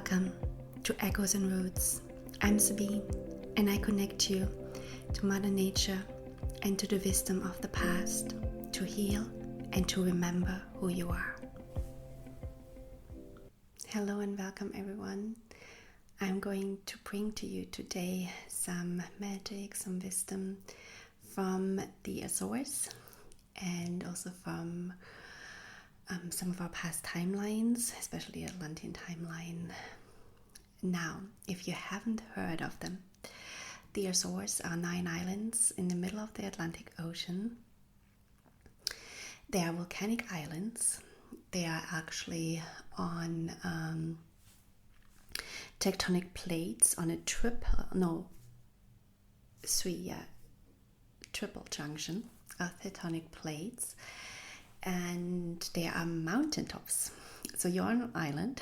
Welcome to Echoes and Roots. I'm Sabine, and I connect you to Mother Nature and to the wisdom of the past, to heal and to remember who you are. Hello and welcome everyone. I'm going to bring to you today some magic, some wisdom from the Azores and also from some of our past timelines, especially the Atlantean timeline. Now, if you haven't heard of them, the Azores are 9 islands in the middle of the Atlantic Ocean. They are volcanic islands. They are actually on tectonic plates on a triple junction of tectonic plates. And they are mountaintops. So you're on an island,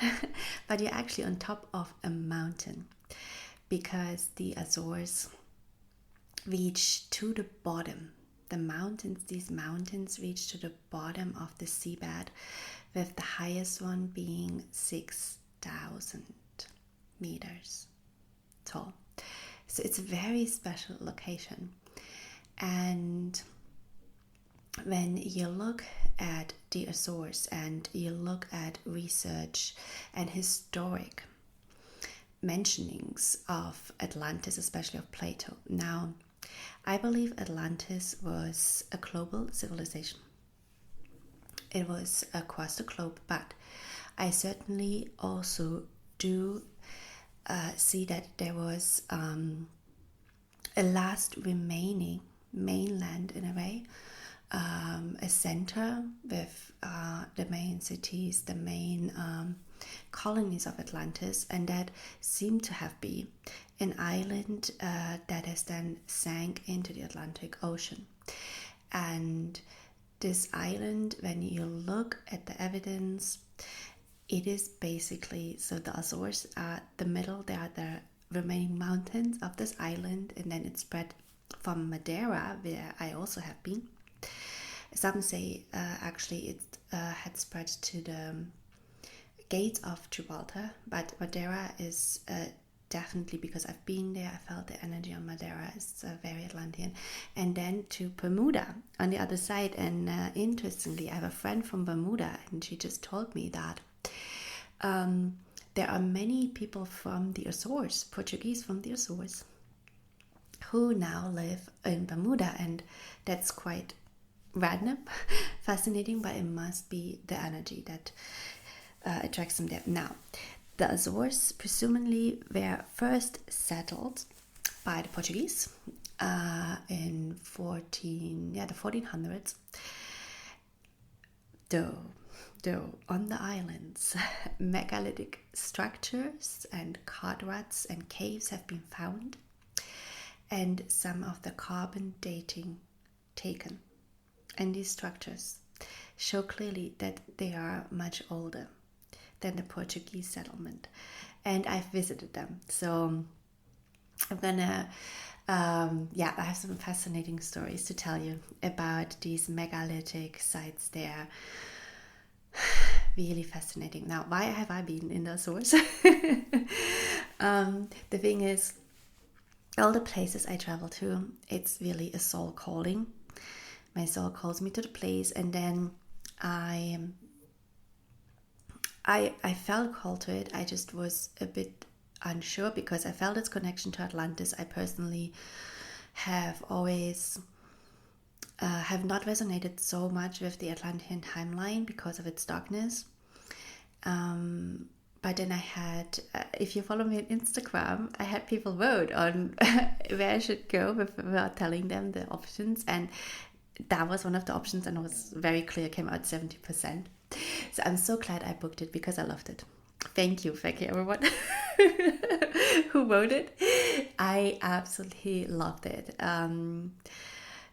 but you're actually on top of a mountain because the Azores reach to the bottom. These mountains reach to the bottom of the seabed, with the highest one being 6,000 meters tall. So it's a very special location. And when you look at the Azores and you look at research and historic mentionings of Atlantis, especially of Plato. Now, I believe Atlantis was a global civilization. It was across the globe, but I certainly also do see that there was a last remaining mainland in a way, a center with the main cities, the main colonies of Atlantis, and that seemed to have been an island that has then sank into the Atlantic Ocean. And this island, when you look at the evidence, it is basically, so the Azores are the middle, they are the remaining mountains of this island, and then it spread from Madeira, where I also have been. Some say actually it had spread to the gates of Gibraltar, but Madeira is definitely, because I've been there, I felt the energy on Madeira is very Atlantean. And then to Bermuda on the other side. And interestingly, I have a friend from Bermuda, and she just told me that there are many people from the Azores, Portuguese from the Azores, who now live in Bermuda, and that's quite random, fascinating, but it must be the energy that attracts them there. Now, the Azores presumably were first settled by the Portuguese in the 1400s. Though on the islands, megalithic structures and ruts and caves have been found, and some of the carbon dating taken. And these structures show clearly that they are much older than the Portuguese settlement. And I've visited them. So I'm gonna, I have some fascinating stories to tell you about these megalithic sites there. Really fascinating. Now, why have I been in the Azores? The thing is, all the places I travel to, it's really a soul calling. My soul calls me to the place, and then I felt called to it. I just was a bit unsure because I felt its connection to Atlantis. I personally have always have not resonated so much with the Atlantean timeline because of its darkness. But then I had, if you follow me on Instagram, I had people vote on where I should go without telling them the options, and that was one of the options, and it was very clear, came out 70%. So I'm so glad I booked it because I loved it. Thank you everyone who voted. I absolutely loved it.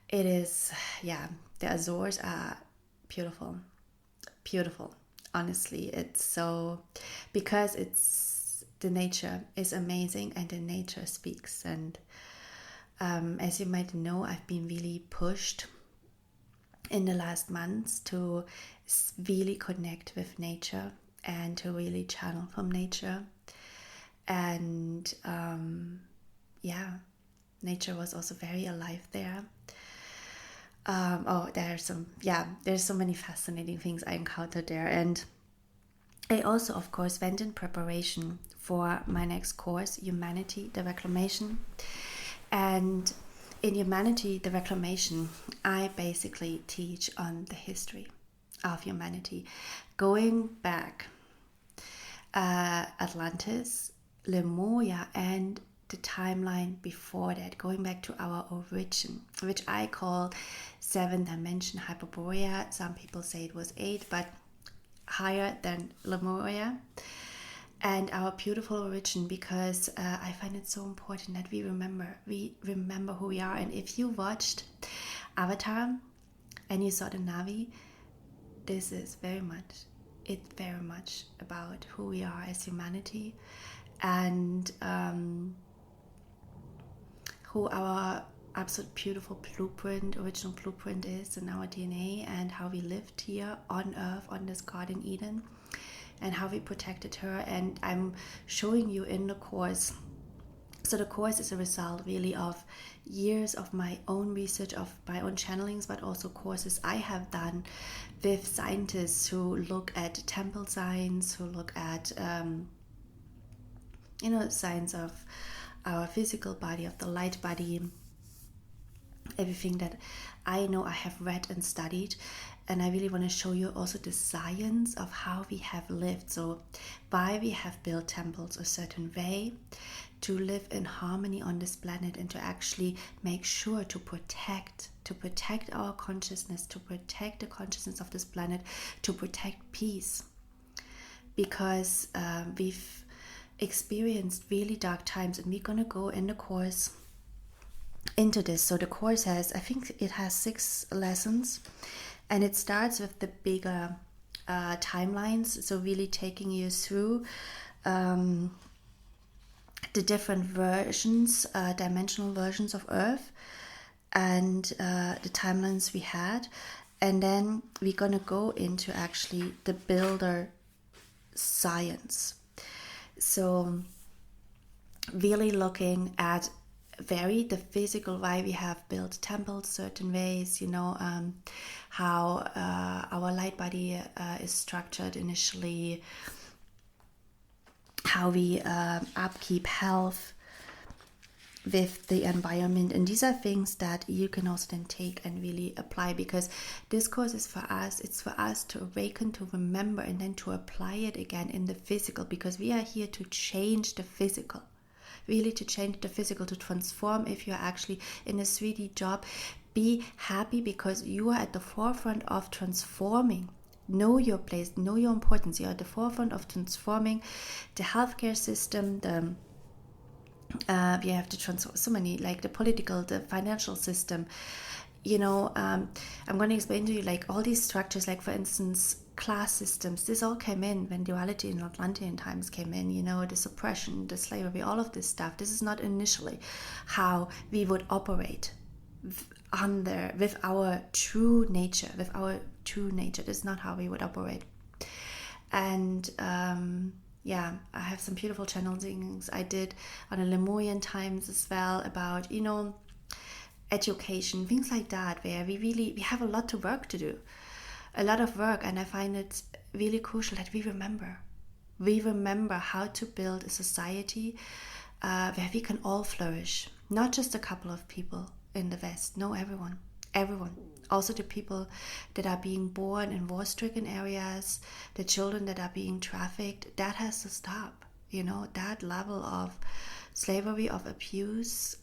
It is, the Azores are beautiful. Honestly, it's so, because it's, the nature is amazing and the nature speaks. And as you might know, I've been really pushed in the last months to really connect with nature and to really channel from nature. And yeah, nature was also very alive there. There's so many fascinating things I encountered there. And I also, of course, went in preparation for my next course, Humanity, the Reclamation. And in Humanity, the Reclamation, I basically teach on the history of humanity, going back Atlantis, Lemuria, and the timeline before that, going back to our origin, which I call 7th dimension Hyperborea. Some people say it was 8, but higher than Lemuria, and our beautiful origin, because I find it so important that we remember who we are. And if you watched Avatar and you saw the Na'vi, this is very much about who we are as humanity, and who our absolute beautiful original blueprint is in our DNA, and how we lived here on Earth, on this Garden Eden, and how we protected her. And I'm showing you in the course. So the course is a result really of years of my own research, of my own channelings, but also courses I have done with scientists who look at temple science, who look at science of our physical body, of the light body, everything that I know I have read and studied. And I really want to show you also the science of how we have lived. So why we have built temples a certain way, to live in harmony on this planet, and to actually make sure to protect our consciousness, to protect the consciousness of this planet, to protect peace. Because we've experienced really dark times, and we're going to go in the course into this. So the course has, I think it has 6 lessons, and it starts with the bigger timelines, so really taking you through the different versions, dimensional versions of Earth, and the timelines we had. And then we're going to go into actually the builder science. So really looking at the physical, why we have built temples certain ways, how our light body is structured initially, how we upkeep health with the environment. And these are things that you can also then take and really apply, because this course is for us. It's for us to awaken, to remember, and then to apply it again in the physical, because we are here to change the physical. Really to change the physical, to transform. If you're actually in a 3D job, be happy, because you are at the forefront of transforming. Know your place, know your importance. You're at the forefront of transforming the healthcare system, we have to transform so many, like the political, the financial system. I'm going to explain to you like all these structures, like for instance, class systems. This all came in when duality in Atlantean times came in, the suppression, the slavery, all of this stuff. This is not initially how we would operate with our true nature. This is not how we would operate. And I have some beautiful channelings I did on the Lemurian times as well, about education, things like that, where we have a lot to work to do, a lot of work. And I find it really crucial that we remember how to build a society where we can all flourish, not just a couple of people in the West. No, everyone, also the people that are being born in war-stricken areas, the children that are being trafficked. That has to stop. That level of slavery, of abuse,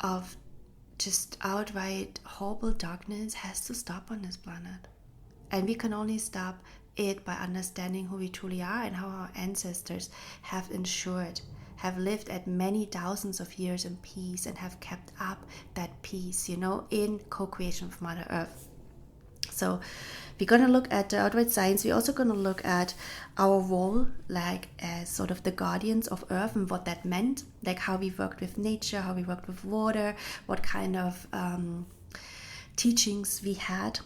of just outright horrible darkness has to stop on this planet. And we can only stop it by understanding who we truly are and how our ancestors have lived at many thousands of years in peace, and have kept up that peace, in co-creation with Mother Earth. So we're going to look at the outright science. We're also going to look at our role, like as sort of the guardians of Earth, and what that meant, like how we worked with nature, how we worked with water, what kind of teachings we had.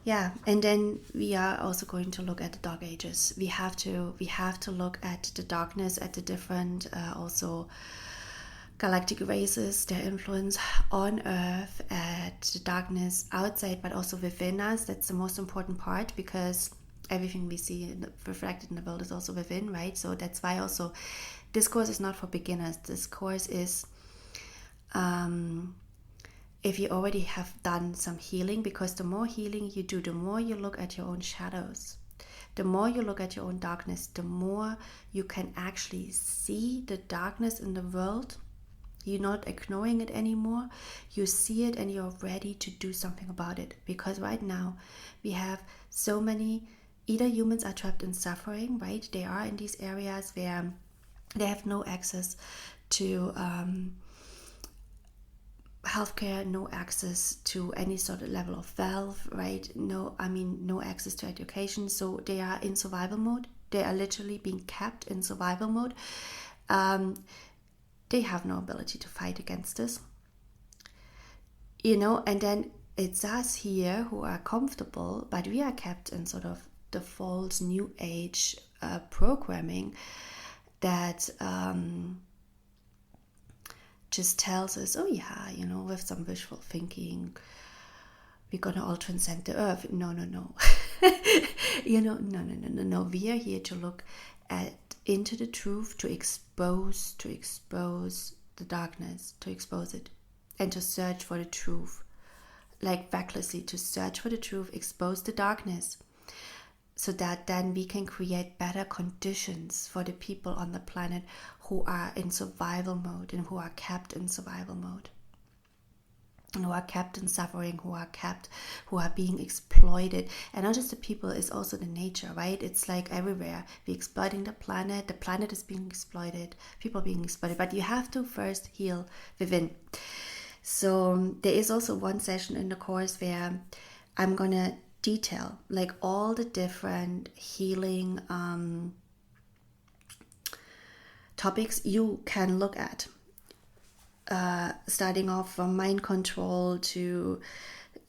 Yeah, and then we are also going to look at the dark ages. We have to look at the darkness, at the different also galactic races, their influence on Earth, at the darkness outside, but also within us. That's the most important part, because everything we see reflected in the world is also within, right? So that's why also this course is not for beginners. This course is if you already have done some healing, because the more healing you do, the more you look at your own shadows, the more you look at your own darkness, the more you can actually see the darkness in the world. You're not ignoring it anymore. You see it and you're ready to do something about it. Because right now we have so many, either humans are trapped in suffering, right? They are in these areas where they have no access to healthcare, no access to any sort of level of wealth, right? No access to education. So they are in survival mode. They are literally being kept in survival mode. They have no ability to fight against this, and then it's us here who are comfortable, but we are kept in sort of the false new age programming that just tells us, oh yeah, with some wishful thinking, we're gonna all transcend the earth. No. No. No. We are here to look into the truth, to expose the darkness, to expose it, and to search for the truth, like recklessly, to search for the truth, expose the darkness, so that then we can create better conditions for the people on the planet who are in survival mode and who are kept in survival mode, and who are kept in suffering, who are being exploited. And not just the people, it's also the nature, right? It's like everywhere we're exploiting the planet is being exploited, people are being exploited, but you have to first heal within. So there is also one session in the course where I'm gonna detail like all the different healing topics you can look at, starting off from mind control to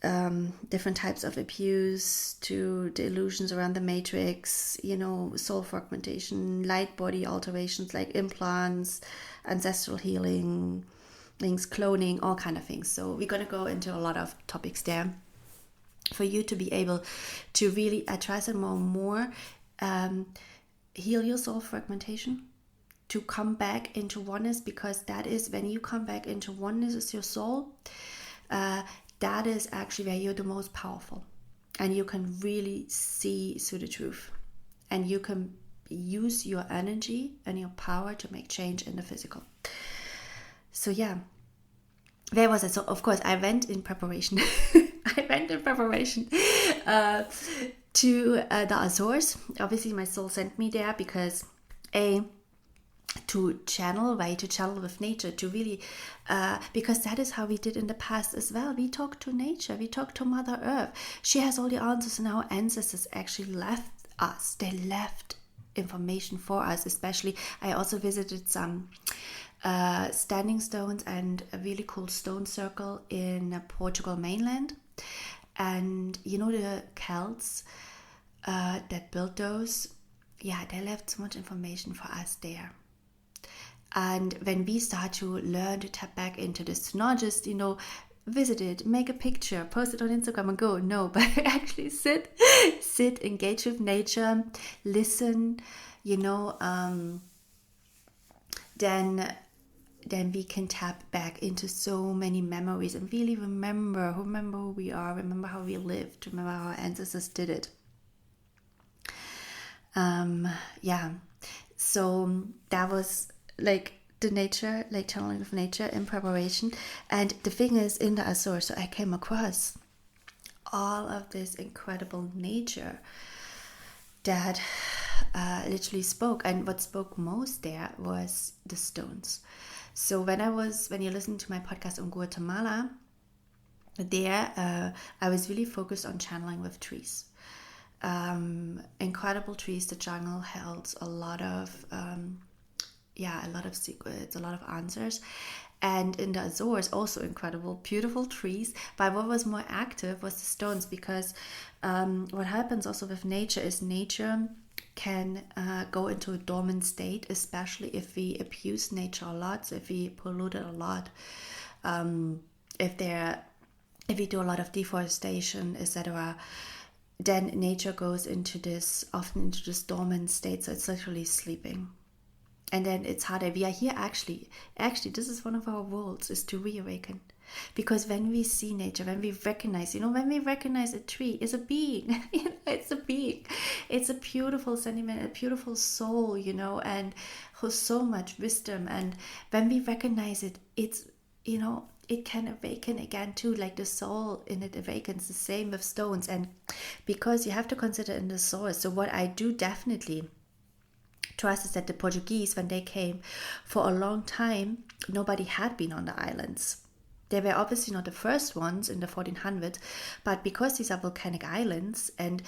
different types of abuse, to the illusions around the matrix, soul fragmentation, light body alterations like implants, ancestral healing, things, cloning, all kind of things. So we're going to go into a lot of topics there for you to be able to really address it more, heal your soul fragmentation, to come back into oneness, because that is when you come back into oneness with your soul, that is actually where you're the most powerful, and you can really see through the truth, and you can use your energy and your power to make change in the physical. So yeah, where was it? So of course I went in preparation to the Azores. Obviously my soul sent me there because to channel with nature, to really because that is how we did in the past as well. We talked to nature, we talked to Mother Earth. She has all the answers, and our ancestors actually left us. They left information for us. Especially I also visited some standing stones and a really cool stone circle in Portugal mainland. And the Celts that built those, they left so much information for us there. And when we start to learn to tap back into this, not just visit it, make a picture, post it on Instagram and go, no, but actually sit, engage with nature, listen, then we can tap back into so many memories and really remember who we are, remember how we lived, remember how our ancestors did it. So that was like the nature, like channeling with nature in preparation. And the thing is, in the Azores, so I came across all of this incredible nature that literally spoke, and what spoke most there was the stones. So when you listen to my podcast on Guatemala, there I was really focused on channeling with trees. Incredible trees. The jungle held a lot of secrets, a lot of answers. And in the Azores, also incredible, beautiful trees. But what was more active was the stones, because what happens also with nature is nature can go into a dormant state, especially if we abuse nature a lot, so if we pollute it a lot, if we do a lot of deforestation, etc., then nature goes often into this dormant state, so it's literally sleeping. And then it's harder. We are here actually, this is one of our roles, is to reawaken. Because when we see nature, when we recognize, a tree is a being, it's a being. It's a beautiful sentiment, a beautiful soul, and who's so much wisdom. And when we recognize it, it's, it can awaken again too, like the soul in it awakens. The same with stones. And because you have to consider in the source. So what I do definitely trust is that the Portuguese, when they came, for a long time, nobody had been on the islands. They were obviously not the first ones in the 1400s, but because these are volcanic islands and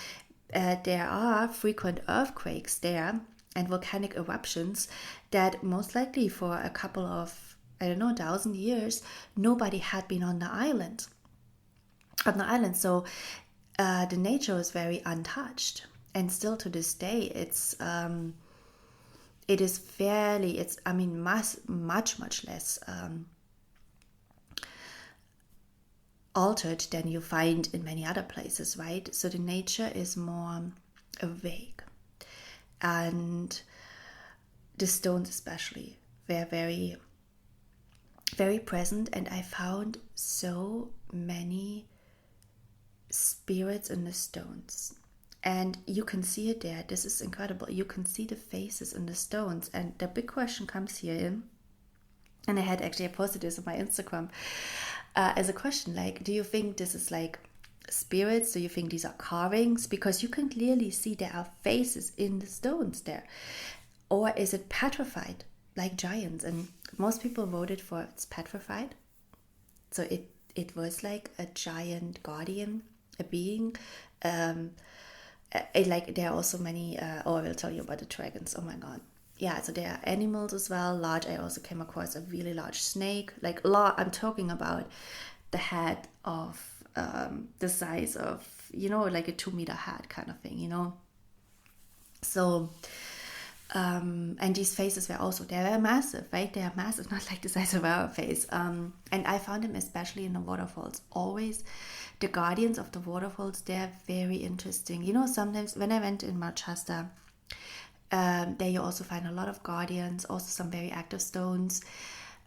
there are frequent earthquakes there and volcanic eruptions, that most likely for a couple of, 1,000 years, nobody had been on the island. So the nature was very untouched. And still to this day, much less altered than you find in many other places, right? So the nature is more awake. And the stones especially were very, very present. And I found so many spirits in the stones. And you can see it there. This is incredible. You can see the faces in the stones. And the big question comes here in, and I posted this on my Instagram as a question, like, do you think this is like spirits? Do you think these are carvings? Because you can clearly see there are faces in the stones there. Or is it petrified, like giants? And most people voted for it's petrified. So it was like a giant guardian, a being. There are also many, I will tell you about the dragons. Oh my god. Yeah, so there are animals as well, large. I also came across a really large snake. I'm talking about the head of the size of, like a 2-meter head kind of thing, So, and these faces they were massive, right? They are massive, not like the size of our face. And I found them especially in the waterfalls. Always the guardians of the waterfalls, they're very interesting. Sometimes when I went in Manchester, there you also find a lot of guardians, also some very active stones.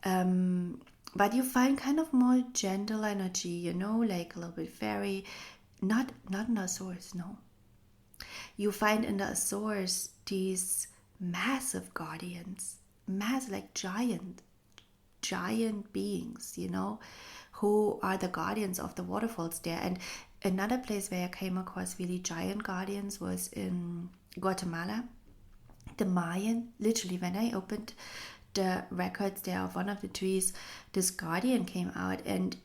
But you find kind of more gentle energy, like a little bit fairy. Not in the Azores, no. You find in the Azores these massive guardians, like giant beings, who are the guardians of the waterfalls there. And another place where I came across really giant guardians was in Guatemala. The Mayan, literally, when I opened the records there of one of the trees, this guardian came out, and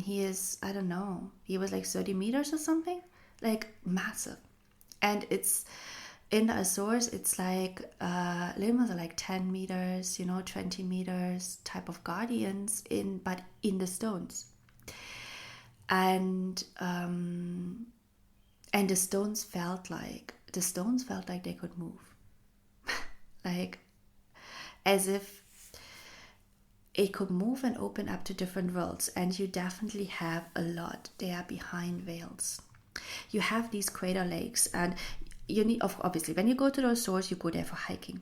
he is, I don't know, he was like 30 meters or something, like massive. And it's in the Azores, it's like lemurs are like 10 meters, 20 meters type of guardians but in the stones. And the stones felt like they could move. Like as if it could move and open up to different worlds. And you definitely have a lot there behind veils. You have these crater lakes, and you need, obviously, when you go to those shores, you go there for hiking.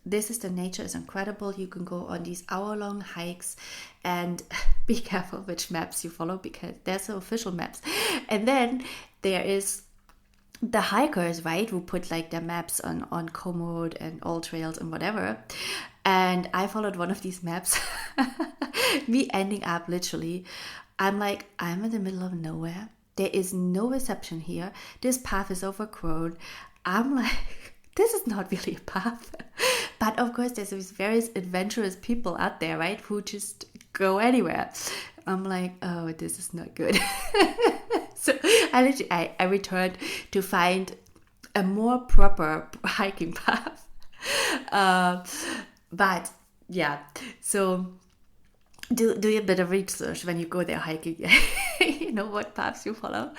The nature is incredible. You can go on these hour-long hikes, and be careful which maps you follow, because there's the official maps. And then there is the hikers, right, who put like their maps on Komoot and All Trails and whatever. And I followed one of these maps. Me ending up literally, I'm in the middle of nowhere. There is no reception here. This path is overgrown. I'm like, this is not really a path. But of course, there's these various adventurous people out there, right, who just go anywhere. I'm like, oh, this is not good. So I returned to find a more proper hiking path. But yeah, so do a bit of research when you go there hiking. You know what paths you follow.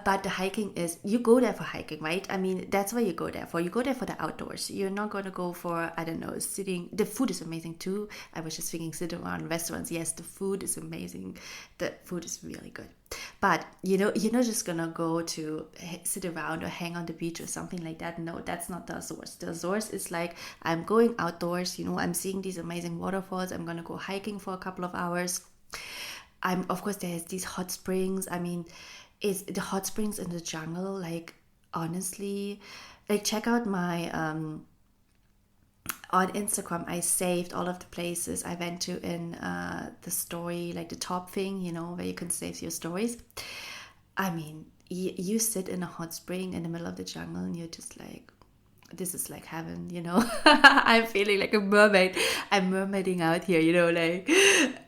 But the hiking is, you go there for hiking, right? I mean, that's what you go there for. You go there for the outdoors. You're not going to go for, I don't know, sitting. The food is amazing too. I was just thinking, sitting around restaurants. Yes, the food is amazing. The food is really good. But you know, you're not just gonna go to sit around or hang on the beach or something like that. No, that's not the Azores. The Azores is like, I'm going outdoors. You know, I'm seeing these amazing waterfalls. I'm gonna go hiking for a couple of hours. Of course, there's these hot springs. I mean, it's the hot springs in the jungle. Like, honestly, like, check out my on Instagram. I saved all of the places I went to in the story, like the top thing, you know, where you can save your stories. I mean, you sit in a hot spring in the middle of the jungle, and you're just like, this is like heaven, you know. I'm feeling like a mermaid. I'm mermaiding out here, you know, like.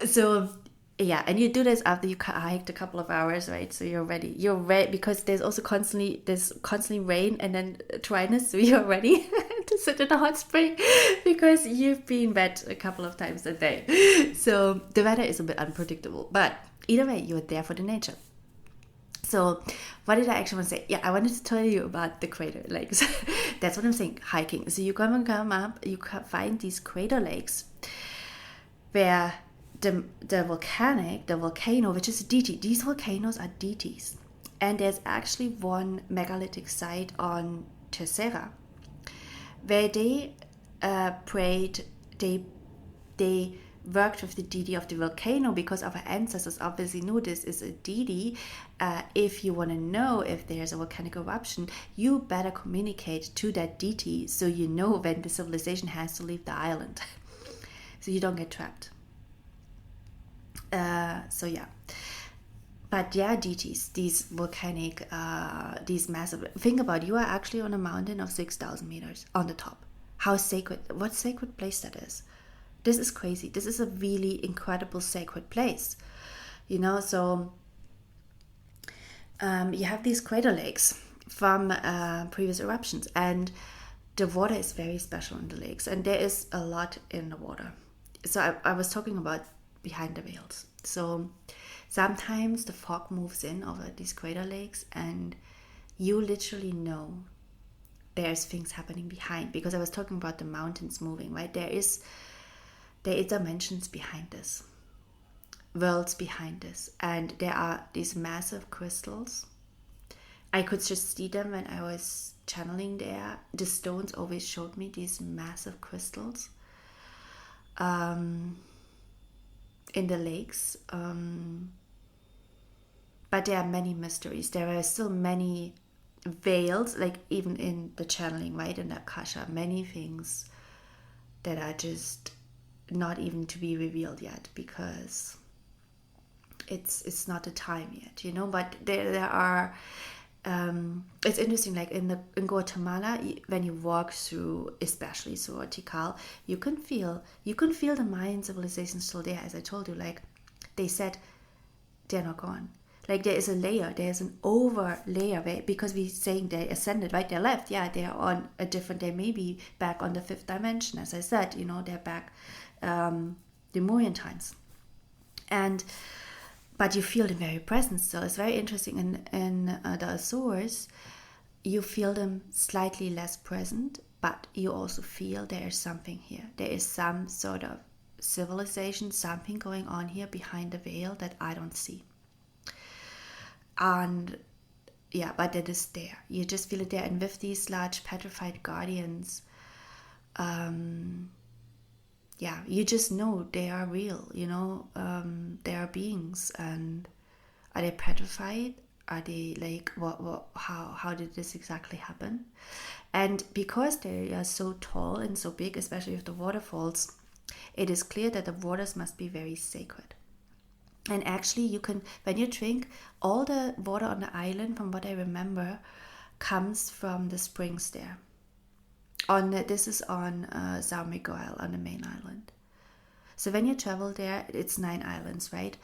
So yeah, and you do this after you hiked a couple of hours, right? So you're ready. You're ready because there's constantly rain and then dryness, so you're ready to sit in a hot spring because you've been wet a couple of times a day. So the weather is a bit unpredictable, but either way, you're there for the nature. So what did I actually want to say? Yeah, I wanted to tell you about the crater lakes. That's what I'm saying, hiking. So you come up, you find these crater lakes where the volcano, which is a deity. These volcanoes are deities. And there's actually one megalithic site on Tercera where they prayed, they worked with the deity of the volcano because our ancestors obviously knew this is a deity. If you want to know if there's a volcanic eruption, you better communicate to that deity so you know when the civilization has to leave the island so you don't get trapped. So yeah, but yeah, deities, these volcanic, these massive. Think about it, you are actually on a mountain of 6,000 meters on the top. How sacred! What sacred place that is! This is crazy. This is a really incredible sacred place, you know. So you have these crater lakes from previous eruptions, and the water is very special in the lakes, and there is a lot in the water. So I was talking about behind the veils. So sometimes the fog moves in over these crater lakes and you literally know there's things happening behind, because I was talking about the mountains moving, right? There is dimensions behind this, worlds behind this, and there are these massive crystals. I could just see them when I was channeling there. The stones always showed me these massive crystals in the lakes, but there are many mysteries. There are still many veils, like even in the channeling, right, in the Akasha, many things that are just not even to be revealed yet because it's not the time yet, you know. But there are it's interesting, like in Guatemala, when you walk through, especially through Tikal, you can feel the Mayan civilization still there. As I told you, like they said, they're not gone. Like there is a layer, there's an over layer, right? Because we're saying they ascended, right? They left, yeah, they're on a different, they may be back on the fifth dimension, as I said, you know, they're back the Mayan times, but you feel them very present still. It's very interesting. In the Azores, you feel them slightly less present, but you also feel there is something here. There is some sort of civilization, something going on here behind the veil that I don't see. And yeah, but it is there. You just feel it there. And with these large petrified guardians, yeah, you just know they are real, you know. They are beings, and are they petrified? Are they like how did this exactly happen? And because they are so tall and so big, especially with the waterfalls, it is clear that the waters must be very sacred. And actually, you can, when you drink, all the water on the island, from what I remember, comes from the springs there. This is on São Miguel, on the main island. So when you travel there, it's 9 islands, right?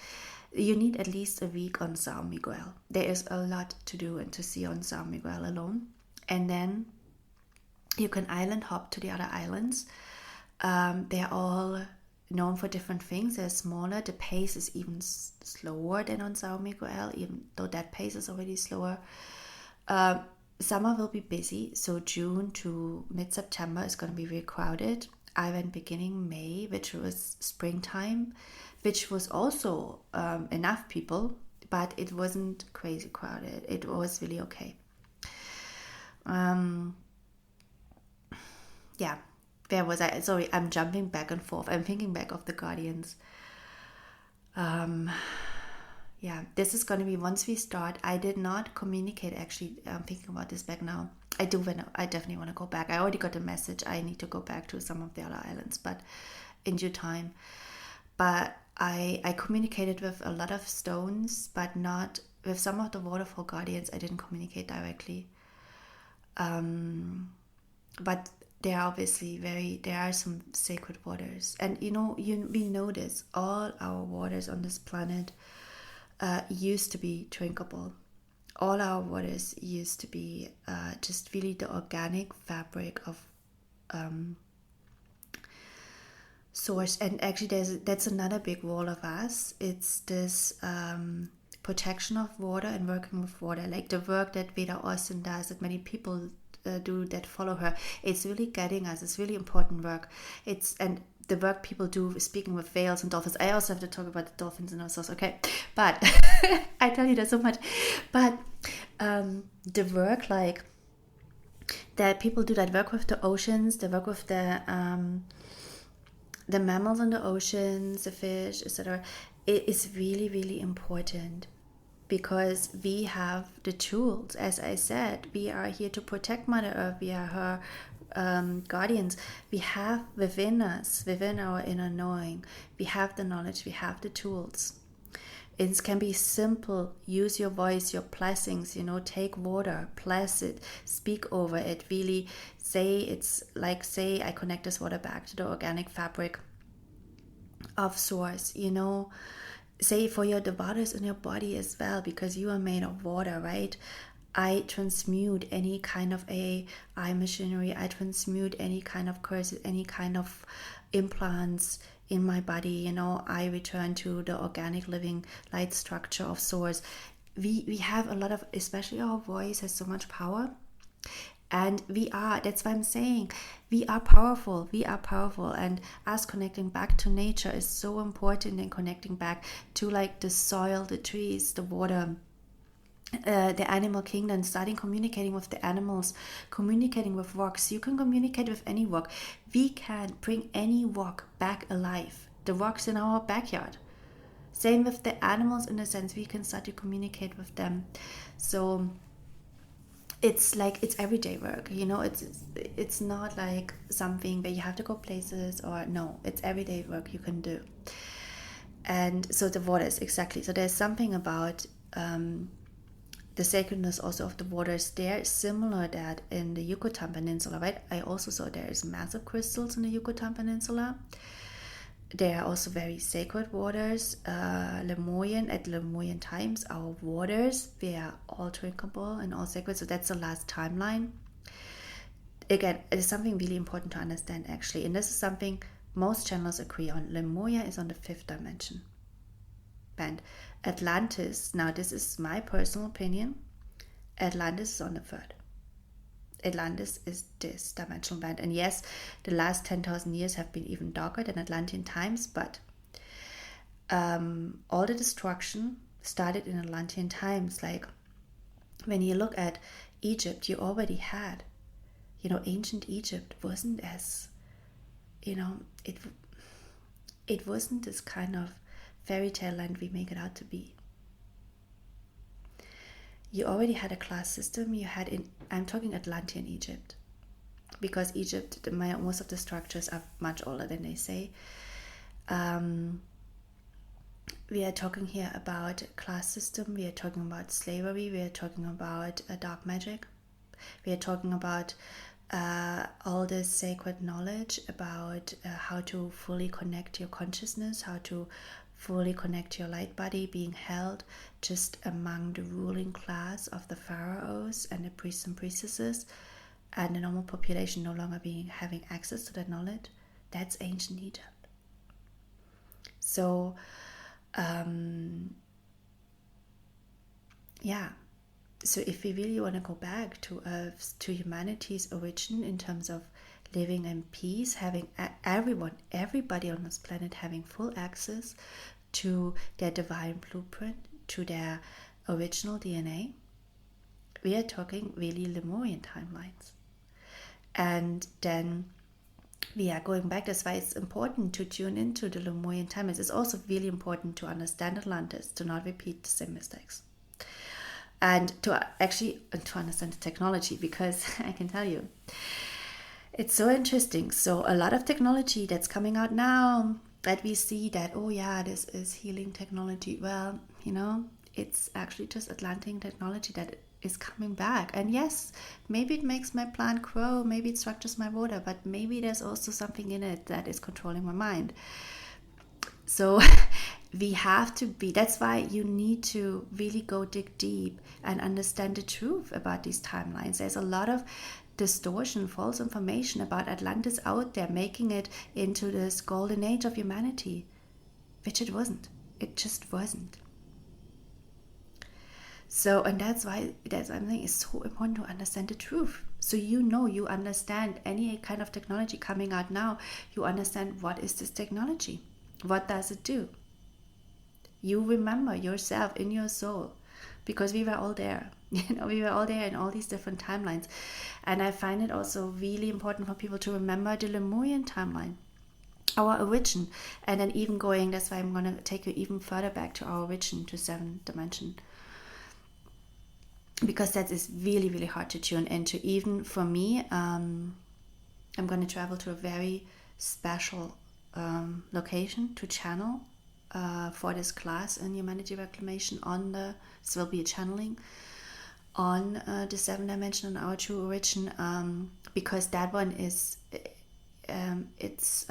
You need at least a week on São Miguel. There is a lot to do and to see on São Miguel alone. And then you can island hop to the other islands. They're all known for different things. They're smaller. The pace is even slower than on Sao Miguel, even though that pace is already slower. Summer will be busy, so June to mid-September is going to be very crowded. I went beginning May, which was springtime, which was also enough people, but it wasn't crazy crowded. It was really okay. Yeah, where was I? Sorry, I'm jumping back and forth. I'm thinking back of the Guardians. Yeah, this is going to be, once we start, I did not communicate, actually. I'm thinking about this back now. I definitely want to go back. I already got a message. I need to go back to some of the other islands, but in due time. But I communicated with a lot of stones, but not with some of the waterfall guardians. I didn't communicate directly. But there are some sacred waters. And we know this. All our waters on this planet used to be drinkable. All our waters used to be just really the organic fabric of source. And actually that's another big role of us. It's this protection of water and working with water, like the work that Veda Austin does, that many people do that follow her. It's really guiding us. It's really important work. And the work people do speaking with whales and dolphins. I also have to talk about the dolphins and Azores, okay? But I tell you, there's so much. But the work, like that people do, that work with the oceans, the work with the mammals in the oceans, the fish, etc. It is really, really important, because we have the tools. As I said, we are here to protect Mother Earth. We are her guardians. We have within us, within our inner knowing, we have the knowledge, we have the tools. It can be simple. Use your voice, your blessings, take water, bless it, speak over it, really say, I connect this water back to the organic fabric of source, say for the waters in your body as well, because you are made of water, right? I transmute any kind of eye machinery. I transmute any kind of curses, any kind of implants in my body. I return to the organic living light structure of source. We have a lot of, especially our voice has so much power. And that's why I'm saying, we are powerful. And us connecting back to nature is so important, and connecting back to like the soil, the trees, the water, the animal kingdom, starting communicating with the animals, communicating with rocks. You can communicate with any rock. We can bring any rock back alive. The rocks in our backyard. Same with the animals, in a sense, we can start to communicate with them. So it's like, it's everyday work, it's not like something where you have to go places, or no, it's everyday work you can do. And so the waters, exactly. So there's something about the sacredness also of the waters there, similar that in the Yucatan Peninsula, right? I also saw there is massive crystals in the Yucatan Peninsula. There are also very sacred waters. At Lemurian times, our waters, they are all drinkable and all sacred. So that's the last timeline. Again, it is something really important to understand, actually. And this is something most channels agree on. Lemuria is on the 5th dimension. And Atlantis, now this is my personal opinion, Atlantis is on the 3rd. Atlantis is this dimensional band. And yes, the last 10,000 years have been even darker than Atlantean times, but all the destruction started in Atlantean times. Like, when you look at Egypt, you already had, ancient Egypt wasn't as, it wasn't this kind of fairy tale land we make it out to be. You already had a class system. I'm talking Atlantean Egypt, because Egypt, most of the structures are much older than they say. We are talking here about class system. We are talking about slavery. We are talking about dark magic. We are talking about all this sacred knowledge about how to fully connect your consciousness, how to fully connect your light body, being held just among the ruling class of the pharaohs and the priests and priestesses, and the normal population no longer having access to that knowledge. That's ancient Egypt. So, yeah. So if we really want to go back to Earth's, to humanity's origin in terms of living in peace, having everybody on this planet having full access to their divine blueprint, to their original DNA, we are talking really Lemurian timelines. And then we are going back. That's why it's important to tune into the Lemurian timelines. It's also really important to understand Atlantis, to not repeat the same mistakes. And to understand the technology, because I can tell you, it's so interesting. So a lot of technology that's coming out now that we see that, oh yeah, this is healing technology. Well, it's actually just Atlantic technology that is coming back. And yes, maybe it makes my plant grow, maybe it structures my water, but maybe there's also something in it that is controlling my mind. So we have to be, that's why you need to really go dig deep and understand the truth about these timelines. There's a lot of distortion, false information about Atlantis out there, making it into this golden age of humanity, which it wasn't. It just wasn't. So, and that's why I'm saying it's so important to understand the truth. So you understand any kind of technology coming out now, you understand what is this technology? What does it do? You remember yourself in your soul, because we were all there. We were all there in all these different timelines. And I find it also really important for people to remember the Lemurian timeline, our origin. And then even going, that's why I'm going to take you even further back to our origin, to 7th dimension. Because that is really, really hard to tune into. Even for me, I'm going to travel to a very special location to channel for this class in Humanity Reclamation. This will be a channeling on the 7th dimension and our true origin, because that one is, it's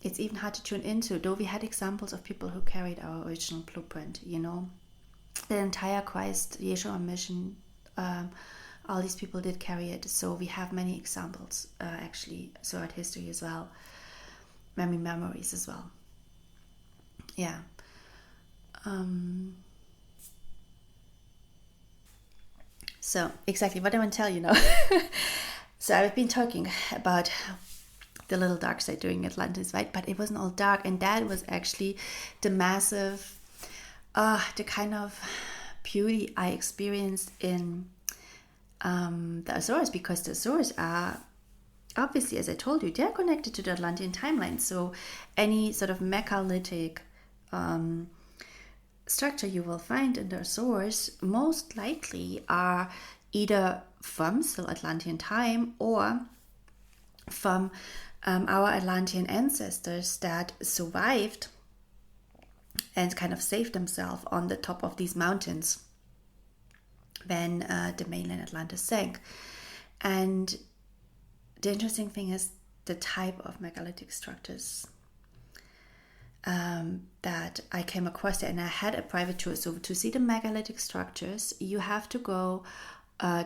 even hard to tune into, though we had examples of people who carried our original blueprint, the entire Christ Yeshua mission, all these people did carry it. So we have many examples actually throughout history as well, many memories as well. Yeah. So exactly what I want to tell you now. So I've been talking about the little dark side during Atlantis, right? But it wasn't all dark, and that was actually the massive, the kind of beauty I experienced in the Azores, because the Azores are obviously, as I told you, they're connected to the Atlantean timeline. So any sort of megalithic structure you will find in the Azores most likely are either from still Atlantean time or from our Atlantean ancestors that survived and kind of saved themselves on the top of these mountains when the mainland Atlantis sank. And the interesting thing is the type of megalithic structures that I came across there, and I had a private tour. So to see the megalithic structures, you have to go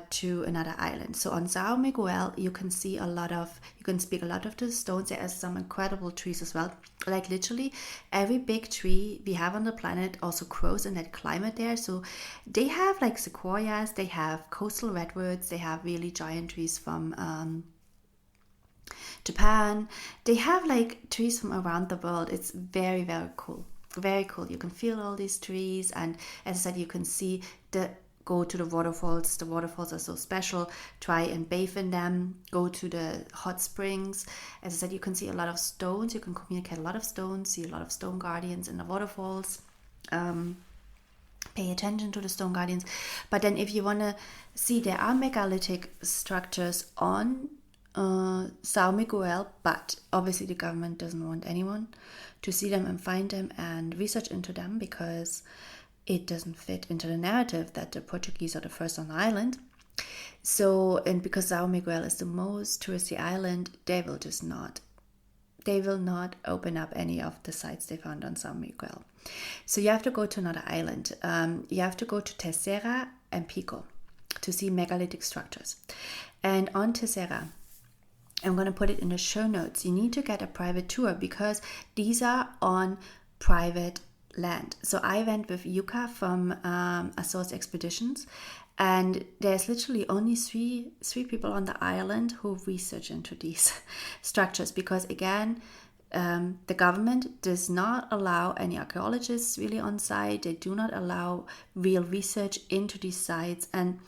to another island. So on Sao Miguel, you can speak a lot of the stones. There are some incredible trees as well. Like literally every big tree we have on the planet also grows in that climate there. So they have like sequoias, they have coastal redwoods, they have really giant trees from Japan. They have like trees from around the world. It's very, very cool. Very cool. You can feel all these trees, and as I said, you can see go to the waterfalls. The waterfalls are so special. Try and bathe in them. Go to the hot springs. As I said, you can see a lot of stones. You can communicate a lot of stones. See a lot of stone guardians in the waterfalls. Pay attention to the stone guardians. But then if you want to see, there are megalithic structures on Sao Miguel, but obviously the government doesn't want anyone to see them and find them and research into them, because it doesn't fit into the narrative that the Portuguese are the first on the island. So, and because Sao Miguel is the most touristy island, they will not open up any of the sites they found on Sao Miguel. So you have to go to another island. You have to go to Terceira and Pico to see megalithic structures. And on Terceira, I'm going to put it in the show notes. You need to get a private tour because these are on private land. So I went with Yuka from Azores Expeditions, and there's literally only three people on the island who research into these structures because, again, the government does not allow any archaeologists really on site. They do not allow real research into these sites, and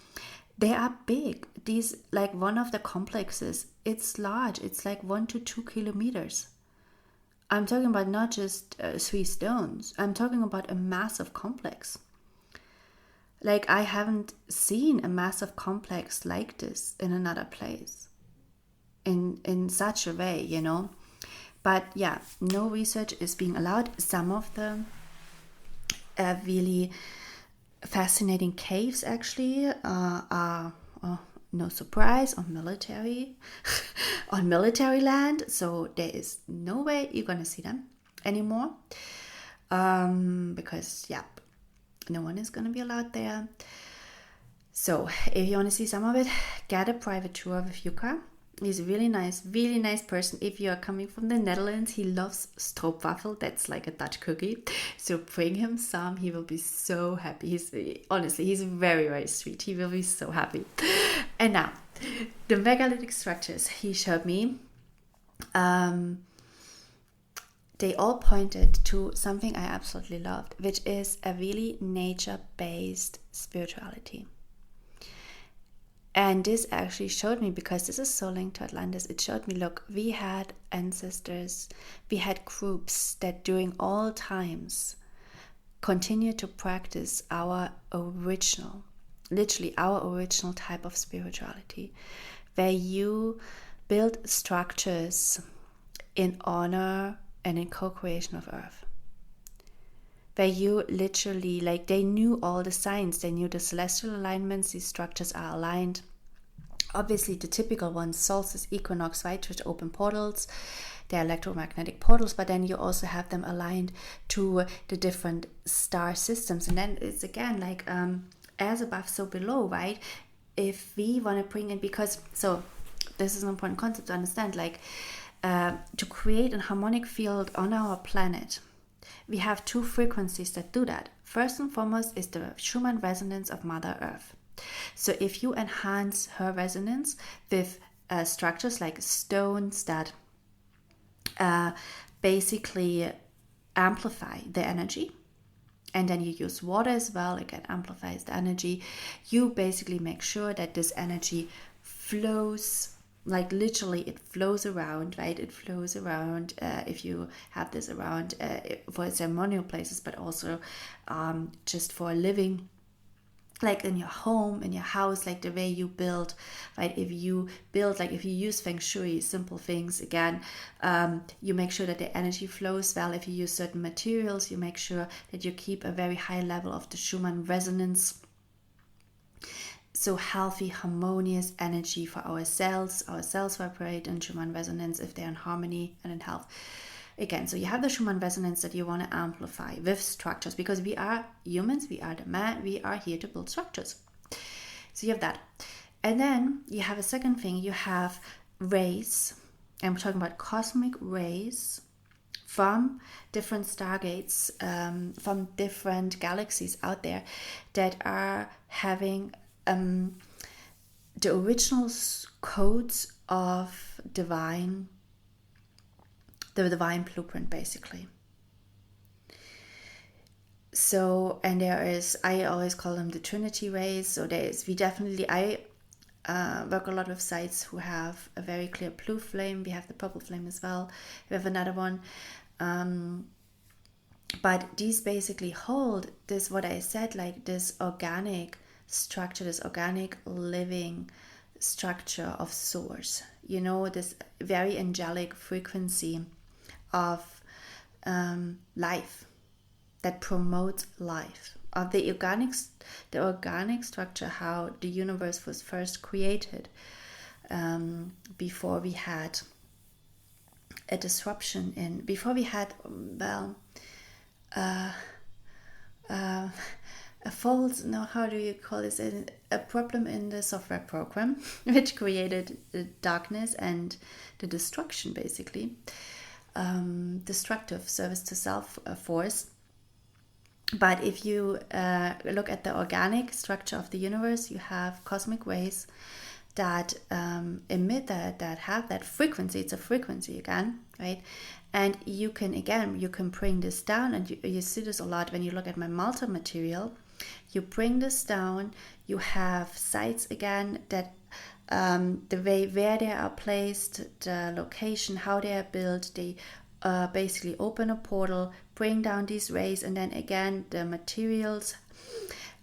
they are big. These, like one of the complexes, it's large. It's like 1 to 2 kilometers. I'm talking about not just 3 stones. I'm talking about a massive complex. Like, I haven't seen a massive complex like this in another place in such a way, you know. But yeah, no research is being allowed. Some of the really fascinating caves actually are no surprise on military on military land, so there is no way you're gonna see them anymore, because yeah, no one is gonna be allowed there. So if you want to see some of it, get a private tour with Yuka. He's a really nice person. If you are coming from the Netherlands, he loves stroopwafel. That's like a Dutch cookie. So bring him some. He will be so happy. He's very, very sweet. He will be so happy. And now, the megalithic structures he showed me, they all pointed to something I absolutely loved, which is a really nature-based spirituality. And this actually showed me, because this is so linked to Atlantis, it showed me, look, we had ancestors, we had groups that during all times continued to practice our original type of spirituality, where you build structures in honor and in co-creation of Earth. Where you literally, like, they knew all the signs, they knew the celestial alignments, these structures are aligned. Obviously, the typical ones, solstice, equinox, right, which open portals, they're electromagnetic portals, but then you also have them aligned to the different star systems. And then it's again like as above, so below, right? If we want to bring in, because, so this is an important concept to understand, like to create a harmonic field on our planet, we have 2 frequencies that do that. First and foremost is the Schumann resonance of Mother Earth. So if you enhance her resonance with structures like stones that basically amplify the energy, and then you use water as well, again amplifies the energy, you basically make sure that this energy flows, like literally it flows around, right? It flows around if you have this around for ceremonial places, but also just for living, like in your home, in your house, like the way you build, right? If you build, like if you use feng shui, simple things, again, you make sure that the energy flows well. If you use certain materials, you make sure that you keep a very high level of the Schumann resonance. So healthy, harmonious energy for our cells. Our cells vibrate in Schumann resonance if they're in harmony and in health. Again, so you have the Schumann resonance that you want to amplify with structures, because we are humans, we are the man, we are here to build structures. So you have that. And then you have a second thing, you have rays. I'm talking about cosmic rays from different stargates, from different galaxies out there that are having the original codes of the divine blueprint, basically. So, and there is, I always call them the Trinity rays. So I work a lot with sites who have a very clear blue flame. We have the purple flame as well. We have another one. But these basically hold this, what I said, like this organic structure, this organic living structure of source, you know, this very angelic frequency of life that promotes life, of the organic structure, how the universe was first created, before we had a disruption before we had a fault, no, how do you call this, a problem in the software program which created the darkness and the destruction, basically, destructive service to self force. But if you look at the organic structure of the universe, you have cosmic rays that emit that have that frequency. It's a frequency again, right? And you can bring this down, and you see this a lot when you look at my Malta material. You bring this down, you have sites again that the way where they are placed, the location, how they are built, they basically open a portal, bring down these rays, and then again the materials,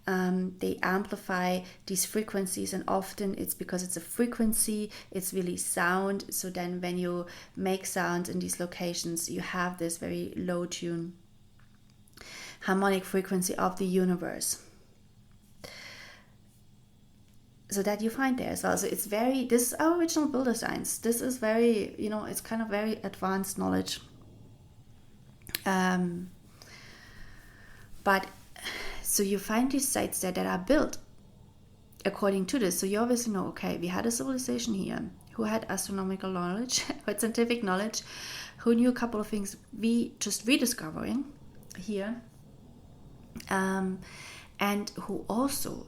they amplify these frequencies, and often it's because it's a frequency, it's really sound. So then when you make sound in these locations, you have this very low tune harmonic frequency of the universe. So that you find there as well. So this is our original builder science. This is very, it's kind of very advanced knowledge. But so you find these sites there that are built according to this. So you obviously know, okay, we had a civilization here who had astronomical knowledge, who had scientific knowledge, who knew a couple of things we just rediscovering here, and who also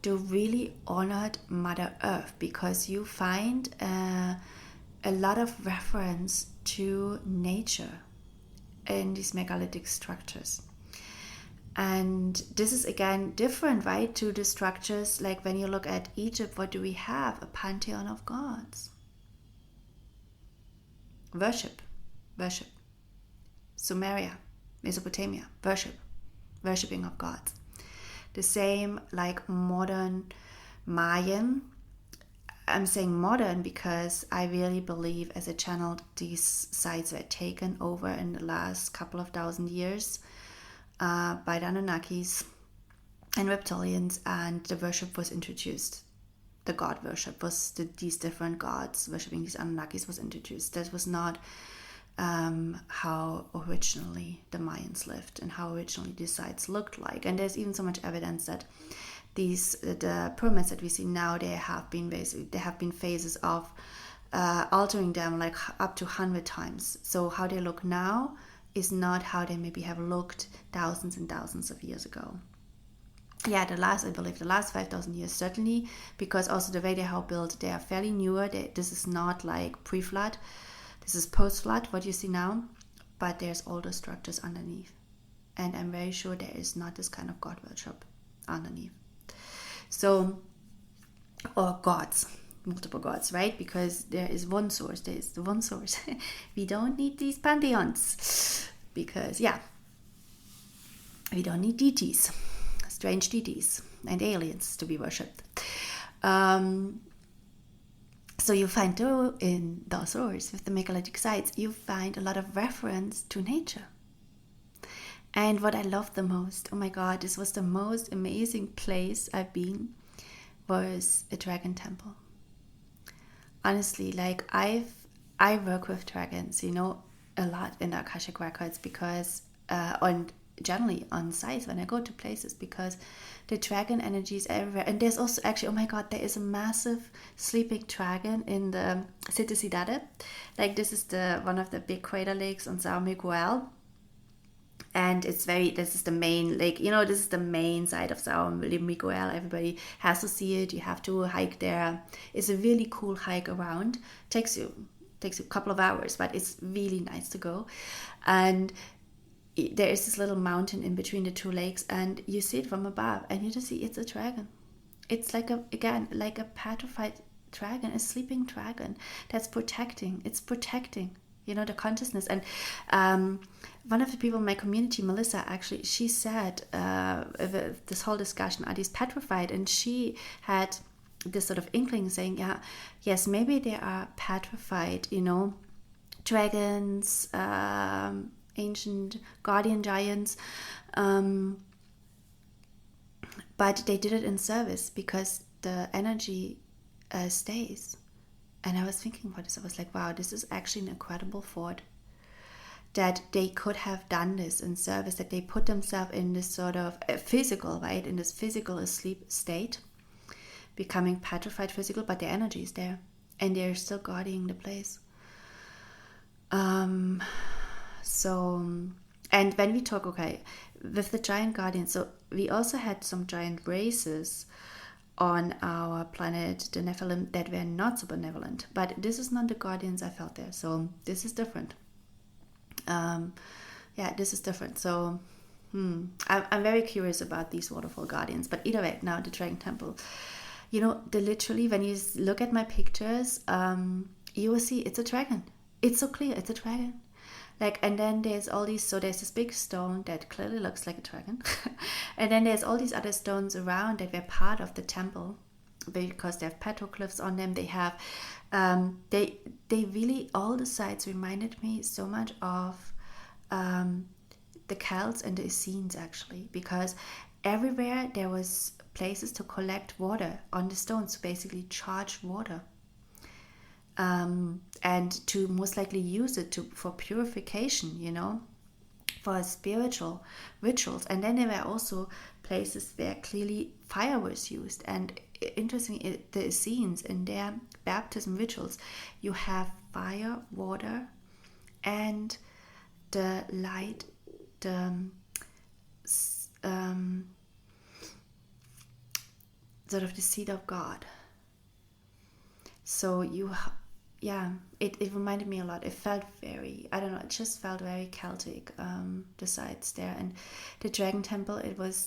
they really honored Mother Earth, because you find a lot of reference to nature in these megalithic structures. And this is again different, right, to the structures like when you look at Egypt. What do we have? A pantheon of gods. Worship. Sumeria, Mesopotamia, worshipping of gods. The same like modern Mayan. I'm saying modern because I really believe as a channel these sites were taken over in the last couple of thousand years by the Anunnakis and reptilians, and the worship was introduced. The god worship was these different gods worshipping these Anunnakis was introduced. That was not how originally the Mayans lived and how originally these sites looked like. And there's even so much evidence that the pyramids that we see now, there have been phases of altering them like up to 100 times. So how they look now is not how they maybe have looked thousands and thousands of years ago. Yeah, the last 5,000 years certainly, because also the way they are built, they are fairly newer. This is not like pre-flood. This is post-flood, what you see now, but there's older structures underneath. And I'm very sure there is not this kind of god worship underneath. So, or gods, multiple gods, right? Because there is one source. We don't need these pantheons because, we don't need deities, strange deities and aliens to be worshipped. So you find too in the Azores with the megalithic sites, you find a lot of reference to nature. And what I love the most, oh my God, this was the most amazing place I've been, was a dragon temple. Honestly, like I work with dragons, a lot in the Akashic records, because generally on sites when I go to places, because the dragon energy is everywhere. And there's also actually, oh my God, there is a massive sleeping dragon in the City Cidade. Like this is one of the big crater lakes on São Miguel. And this is the main lake, this is the main side of São Miguel. Everybody has to see it. You have to hike there. It's a really cool hike around. Takes you a couple of hours, but it's really nice to go. And there is this little mountain in between the two lakes, and you see it from above, and you just see it's a dragon. It's like a petrified dragon, a sleeping dragon that's protecting. It's protecting, the consciousness. And one of the people in my community, Melissa, actually, she said this whole discussion, are these petrified? And she had this sort of inkling saying, yes, maybe they are petrified, dragons, ancient guardian giants, but they did it in service because the energy stays. And I was thinking about this. I was like, wow, this is actually an incredible thought, that they could have done this in service, that they put themselves in this sort of physical, right, in this physical asleep state, becoming petrified physical, but their energy is there and they're still guarding the place. So, and when we talk, okay, with the giant guardians, so we also had some giant races on our planet, the Nephilim, that were not so benevolent, but this is not the guardians I felt there, so this is different. This is different. So I'm very curious about these waterfall guardians, but either way, now the dragon temple, literally when you look at my pictures, you will see it's a dragon. It's so clear, it's a dragon. And then there's all these, so there's this big stone that clearly looks like a dragon. And then there's all these other stones around that were part of the temple because they have petroglyphs on them. They have, they really, all the sites reminded me so much of the Celts and the Essenes, actually, because everywhere there was places to collect water on the stones, to basically charge water. And to most likely use it for purification, for spiritual rituals. And then there were also places where clearly fire was used. And interestingly, the Essenes, in their baptism rituals, you have fire, water, and the light, the sort of the seed of God. So it reminded me a lot. It felt very, I don't know, it just felt very Celtic, the sites there. And the dragon temple,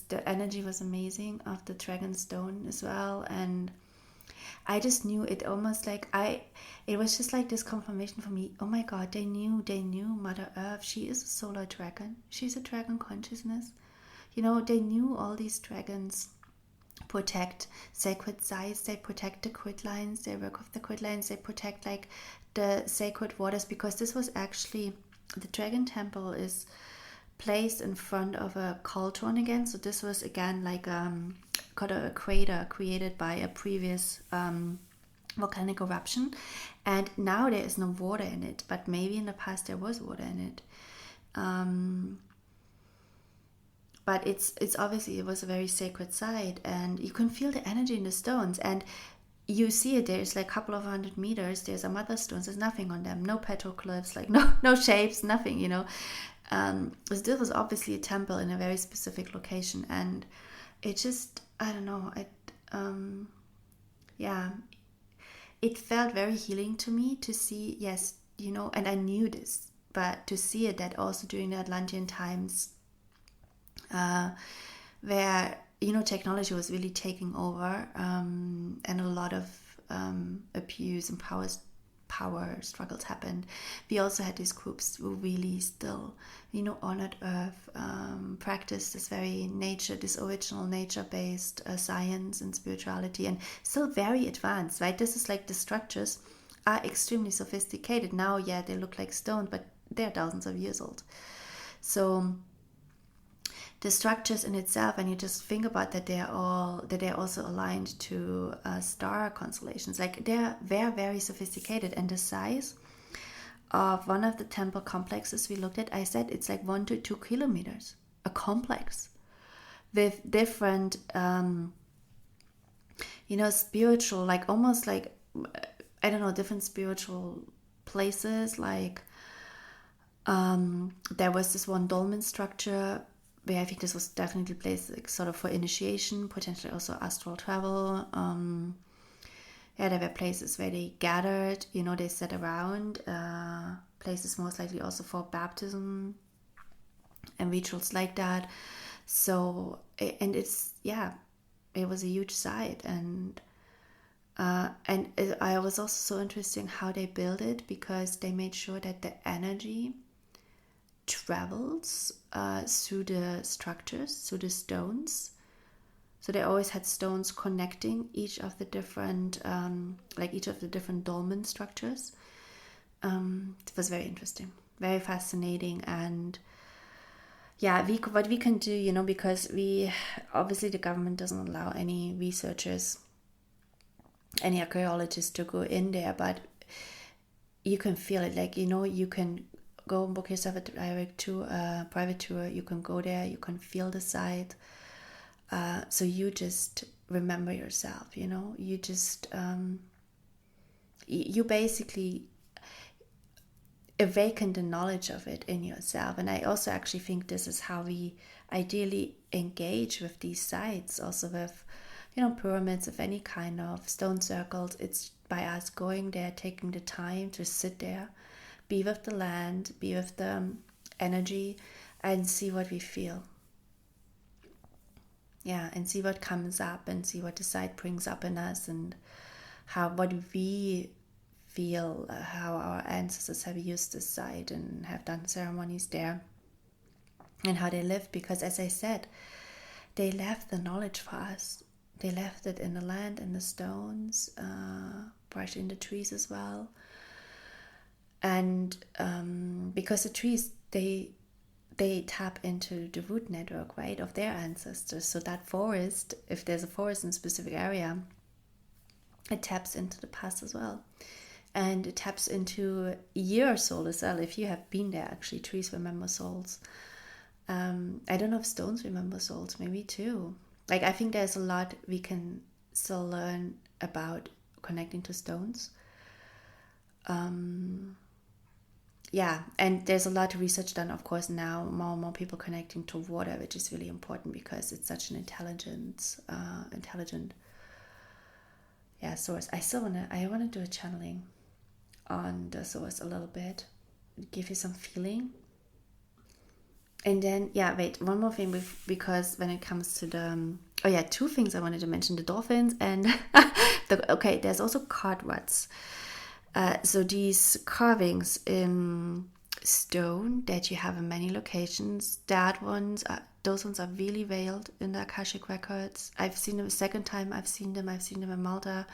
the energy was amazing of the dragon stone as well. And I just knew it almost it was just like this confirmation for me. Oh my God, they knew Mother Earth. She is a solar dragon. She's a dragon consciousness. They knew all these dragons protect sacred sites, they protect the grid lines, they work with the grid lines, they protect the sacred waters, because this was actually, the dragon temple is placed in front of a cauldron again. So this was again got a crater created by a previous volcanic eruption, and now there is no water in it, but maybe in the past there was water in it. But it's obviously, it was a very sacred site, and you can feel the energy in the stones, and you see it. There's a couple of 100 meters. There's some other stones. There's nothing on them. No petroglyphs, no shapes, nothing. This was obviously a temple in a very specific location, and it just, I don't know. It felt very healing to me to see. Yes, and I knew this, but to see it that also during the Atlantean times. Where technology was really taking over, and a lot of abuse and power struggles happened. We also had these groups who really still honored Earth, practiced this original nature-based science and spirituality, and still very advanced, right? This is the structures are extremely sophisticated now. Yeah, they look like stone, but they're thousands of years old. So the structures in itself, and you just think about that, they're also aligned to star constellations. They're very, very sophisticated, and the size of one of the temple complexes we looked at, I said it's 1 to 2 kilometers, a complex with different, spiritual, almost I don't know, different spiritual places. There was this one dolmen structure where I think this was definitely a place sort of for initiation, potentially also astral travel. There were places where they gathered, they sat around, places most likely also for baptism and rituals like that. So, and it was a huge site, and I was also so interesting how they built it, because they made sure that the energy travels through the structures, through the stones. So they always had stones connecting each of the different dolmen structures. It was very interesting, very fascinating, and what we can do, because obviously the government doesn't allow any researchers, any archaeologists to go in there, but you can feel it, you can go and book yourself a direct tour, private tour. You can go there, you can feel the site. So you just remember yourself, you just, you basically awaken the knowledge of it in yourself. And I also actually think this is how we ideally engage with these sites, also with, pyramids of any kind, of stone circles. It's by us going there, taking the time to sit there, be with the land, be with the energy, and see what we feel. Yeah, and see what comes up, and see what the site brings up in us, and what we feel, how our ancestors have used this site and have done ceremonies there, and how they lived. Because as I said, they left the knowledge for us. They left it in the land, in the stones, partially in the trees as well. And because the trees, they tap into the root network, right, of their ancestors. So that forest, if there's a forest in a specific area, it taps into the past as well. And it taps into your soul as well. If you have been there, actually, trees remember souls. I don't know if stones remember souls, maybe too. Like, I think there's a lot we can still learn about connecting to stones. Yeah, and there's a lot of research done, of course, now, more and more people connecting to water, which is really important because it's such an intelligent source. I wanna do a channeling on the source a little bit, give you some feeling. And then, one more thing, because when it comes to the, two things I wanted to mention, the dolphins and, there's also card ruts. So these carvings in stone that you have in many locations, those ones are really veiled in the Akashic records. I've seen them a second time. I've seen them in Malta.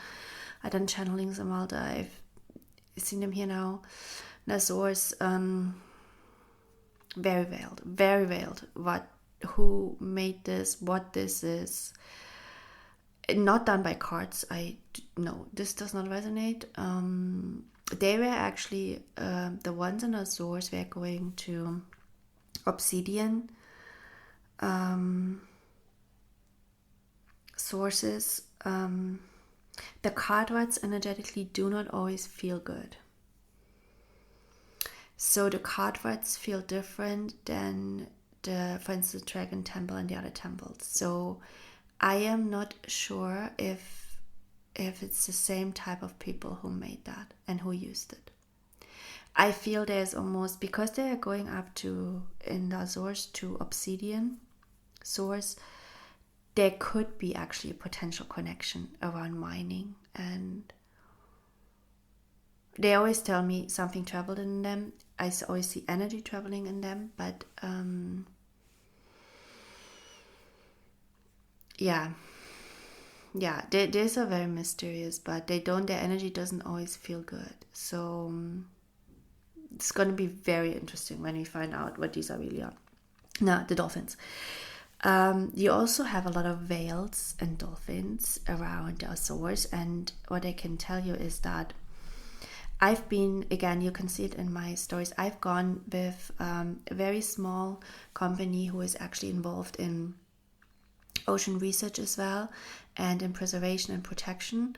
I've done channelings in Malta. I've seen them here now in Azores. Very veiled. Who made this? What this is? Not done by cards. No, this does not resonate. They were actually the ones in Azores were going to obsidian sources. The card ruts energetically do not always feel good. So the card ruts feel different than for instance, the Dragon Temple and the other temples. So I am not sure if it's the same type of people who made that and who used it. I feel there's almost, because they are going up to, in the Azores, to obsidian source, there could be actually a potential connection around mining. And they always tell me something traveled in them. I always see energy traveling in them, but these are very mysterious, but their energy doesn't always feel good. So it's going to be very interesting when we find out what these are really are. Now, the dolphins. You also have a lot of whales and dolphins around the Azores, and what I can tell you is that I've been, again, you can see it in my stories, I've gone with a very small company who is actually involved in ocean research as well, and in preservation and protection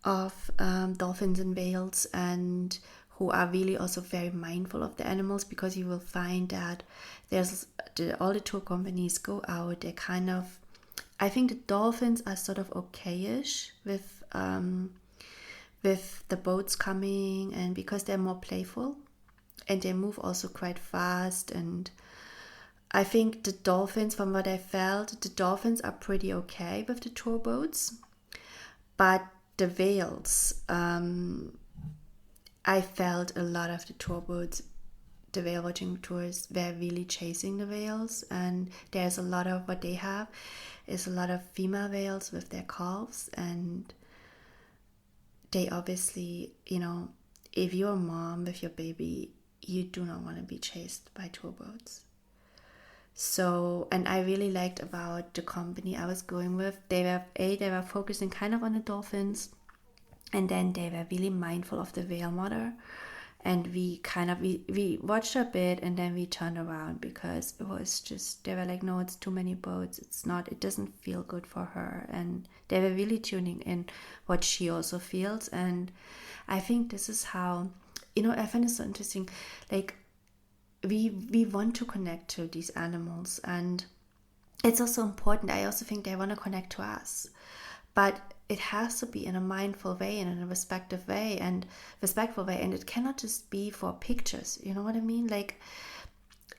of dolphins and whales, and who are really also very mindful of the animals, because you will find that there's all the tour companies go out, they kind of, I think the dolphins are sort of okayish with the boats coming, and because they're more playful and they move also quite fast. And I think the dolphins, from what I felt, the dolphins are pretty okay with the tour boats, but the whales, I felt a lot of the tour boats, the whale watching tours, were really chasing the whales. And there's a lot of, what they have is a lot of female whales with their calves, and they obviously, if you're a mom with your baby, you do not want to be chased by tour boats. So, and I really liked about the company I was going with, they were focusing kind of on the dolphins, and then they were really mindful of the whale mother, and we watched a bit, and then we turned around because it was just, they were like, no, it's too many boats, it doesn't feel good for her. And they were really tuning in what she also feels. And I think this is how, I find it so interesting, like we want to connect to these animals, and it's also important. I also think they want to connect to us, but it has to be in a mindful way and in a respectful way, and it cannot just be for pictures. You know what I mean? Like,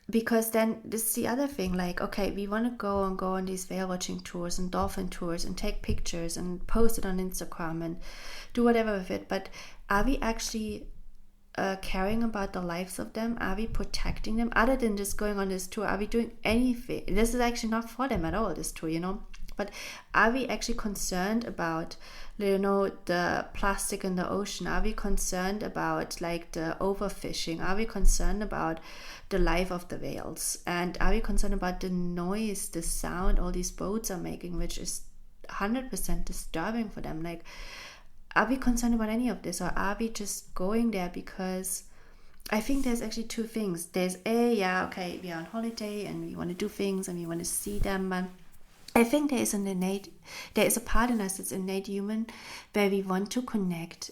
because then this is the other thing. Like, okay, we want to go on these whale watching tours and dolphin tours and take pictures and post it on Instagram and do whatever with it. But are we actually caring about the lives of them? Are we protecting them? Other than just going on this tour, are we doing anything? This is actually not for them at all, this tour, but are we actually concerned about, the plastic in the ocean? Are we concerned about like the overfishing? Are we concerned about the life of the whales? And are we concerned about the noise, the sound all these boats are making, which is 100% disturbing for them? Like, are we concerned about any of this, or are we just going there because I think there's actually two things. There's we are on holiday and we want to do things and we want to see them, but I think there is a part in us that's innate human, where we want to connect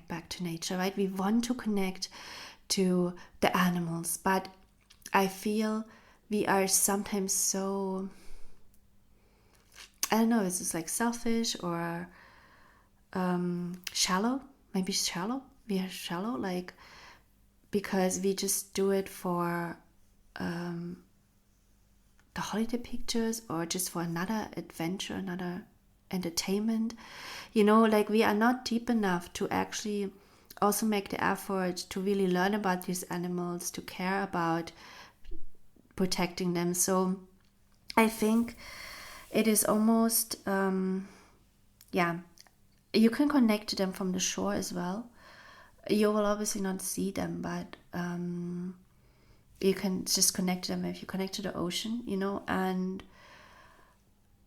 back to nature, right? We want to connect to the animals, but I feel we are sometimes so, I don't know, is this like selfish or shallow? Maybe shallow. We are shallow, like, because we just do it for the holiday pictures, or just for another adventure, another entertainment. Like, we are not deep enough to actually also make the effort to really learn about these animals, to care about protecting them. So I think it is almost you can connect to them from the shore as well. You will obviously not see them, but you can just connect to them if you connect to the ocean, and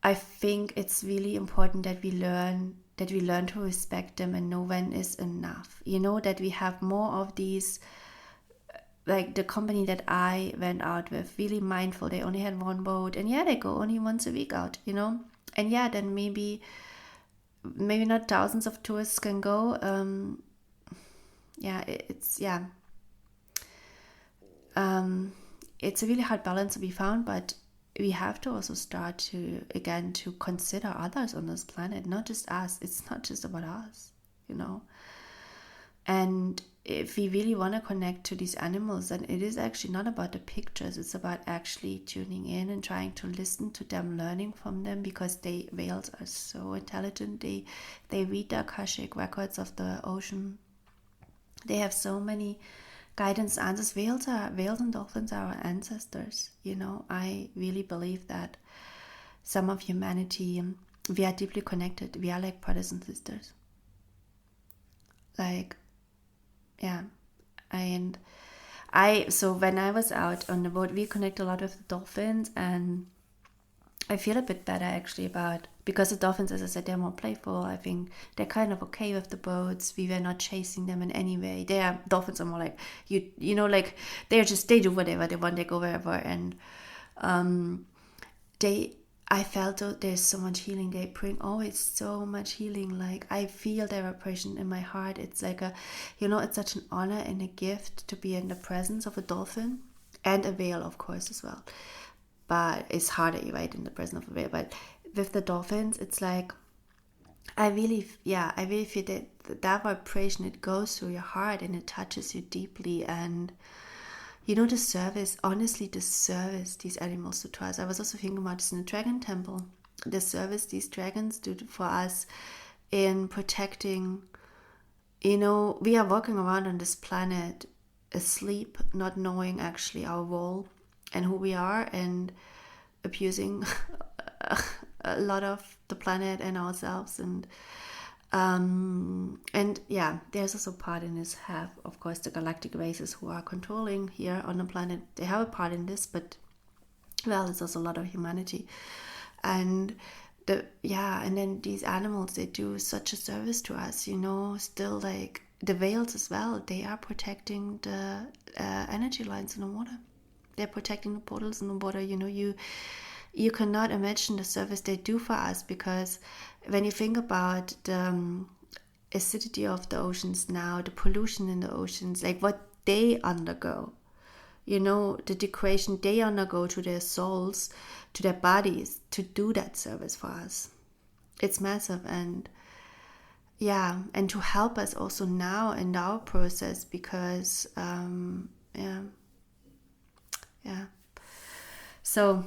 I think it's really important that we learn to respect them and know when is enough. That we have more of these, like the company that I went out with, really mindful. They only had one boat, and they go only once a week out, and then maybe not thousands of tourists can go. It's a really hard balance to be found, but we have to also start to consider others on this planet, not just us. It's not just about us, and if we really want to connect to these animals, then it is actually not about the pictures. It's about actually tuning in and trying to listen to them, learning from them, because whales are so intelligent. They read the Akashic records of the ocean. They have so many guidance answers. Whales and dolphins are our ancestors. I really believe that some of humanity, we are deeply connected. We are like brothers and sisters. Like, yeah. And so when I was out on the boat, we connect a lot with the dolphins, and I feel a bit better actually because the dolphins, as I said, they're more playful. I think they're kind of okay with the boats. We were not chasing them in any way. Dolphins are more like, like they do whatever they want. They go wherever. And I felt there's so much healing. They bring always so much healing. Like, I feel their vibration in my heart. It's like it's such an honor and a gift to be in the presence of a dolphin and a whale, of course, as well. But it's harder, right, in the presence of a whale. But with the dolphins, it's like, I really feel that vibration, it goes through your heart and it touches you deeply. And the service these animals do to us. I was also thinking about this in the dragon temple. The service these dragons do for us in protecting, we are walking around on this planet asleep, not knowing actually our role and who we are, and abusing a lot of the planet and ourselves. And there's also part in this, of course, the galactic races who are controlling here on the planet. They have a part in this, but it's also a lot of humanity. And and then these animals, they do such a service to us, still, like, the veils as well, they are protecting the energy lines in the water. They're protecting the portals in the water. You cannot imagine the service they do for us, because when you think about the acidity of the oceans now, the pollution in the oceans, like what they undergo, the degradation they undergo to their souls, to their bodies, to do that service for us. It's massive. And and to help us also now in our process, because so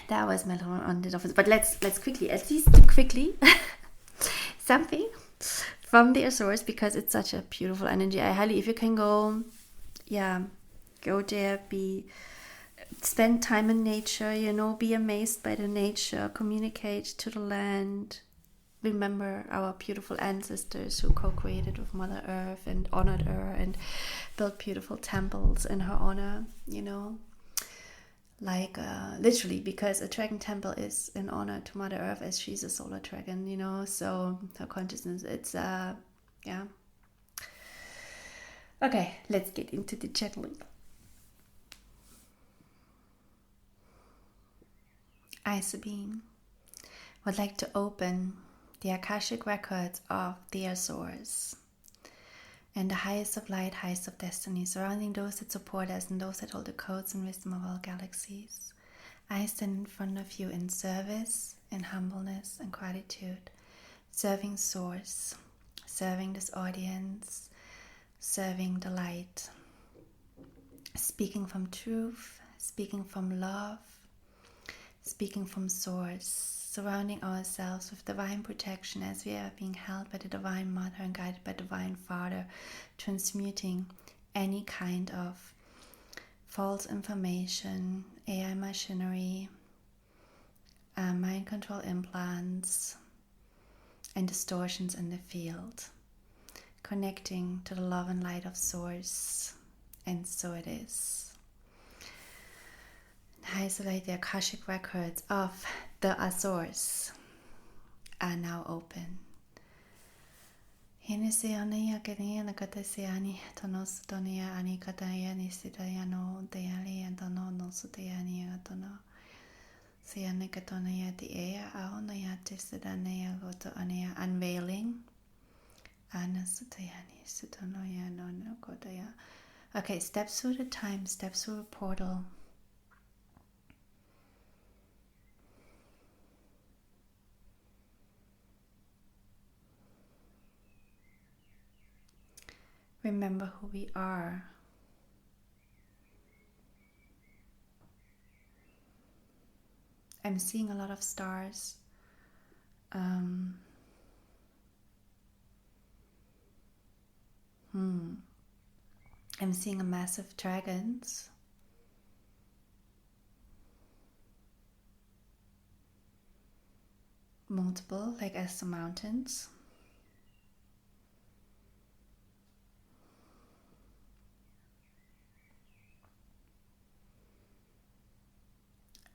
that was my little on the dolphins. But let's quickly, at least quickly, something from the Azores, because it's such a beautiful energy. I highly, if you can go, go there, spend time in nature, be amazed by the nature, communicate to the land, remember our beautiful ancestors who co-created with Mother Earth and honored her and built beautiful temples in her honor, like literally, because a dragon temple is in honor to Mother Earth, as she's a solar dragon, so her consciousness, it's okay, let's get into the channeling. I, Sabine, would like to open the Akashic records of the Azores and the highest of light, highest of destiny, surrounding those that support us and those that hold the codes and wisdom of all galaxies. I stand in front of you in service, in humbleness and gratitude, serving Source, serving this audience, serving the light, speaking from truth, speaking from love, speaking from Source, surrounding ourselves with divine protection as we are being held by the Divine Mother and guided by Divine Father, transmuting any kind of false information, AI machinery, mind control implants, and distortions in the field, connecting to the love and light of Source, and so it is. Isolate the Akashic records of the Azores are now open. Hinisiani akani nakatasiani tonos tonia ani kataya nisitayano deali and tono no sutayani atono. Siani katonaya the air aonaya tisidania goto ania unveiling. Anasutayani sutonoya no kotaya. Okay, steps through the time, steps through a portal. Remember who we are. I'm seeing a lot of stars. I'm seeing a massive dragons. Multiple, like as the mountains.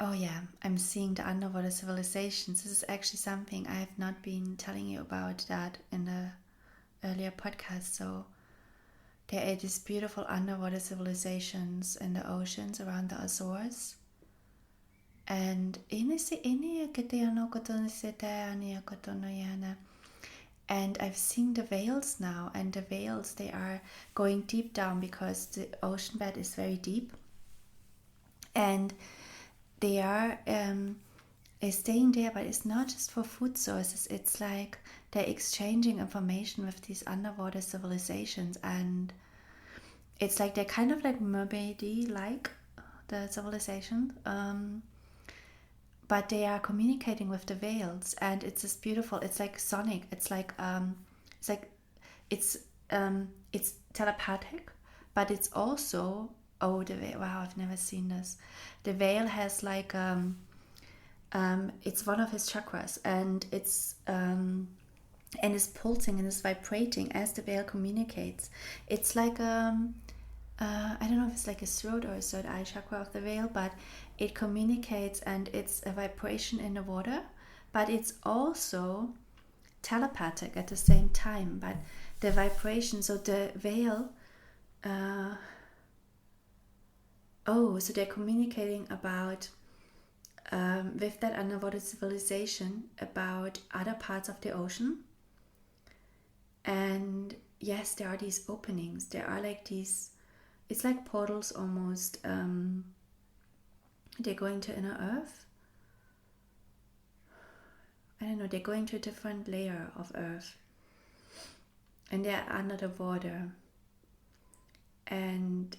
Oh yeah, I'm seeing the underwater civilizations. This is actually something I have not been telling you about that in the earlier podcast. So there are these beautiful underwater civilizations in the oceans around the Azores. And I've seen the whales now, and the whales, they are going deep down because the ocean bed is very deep. And they are staying there, but it's not just for food sources. It's like they're exchanging information with these underwater civilizations, and it's like they're kind of like mermaidy, like the civilization, but they are communicating with the whales, and it's just beautiful. It's like sonic. It's telepathic, but it's also the whale. Wow, I've never seen this. The whale has like it's one of his chakras, and it's and is pulsing and is vibrating as the whale communicates. It's like I don't know if it's like a throat or a third eye chakra of the whale, but it communicates, and it's a vibration in the water, but it's also telepathic at the same time, but the vibration, so the veil, so they're communicating about, with that underwater civilization, about other parts of the ocean. And yes, there are these openings, there are like these, it's like portals almost. They're going to inner earth. I don't know, they're going to a different layer of earth. And they're under the water. And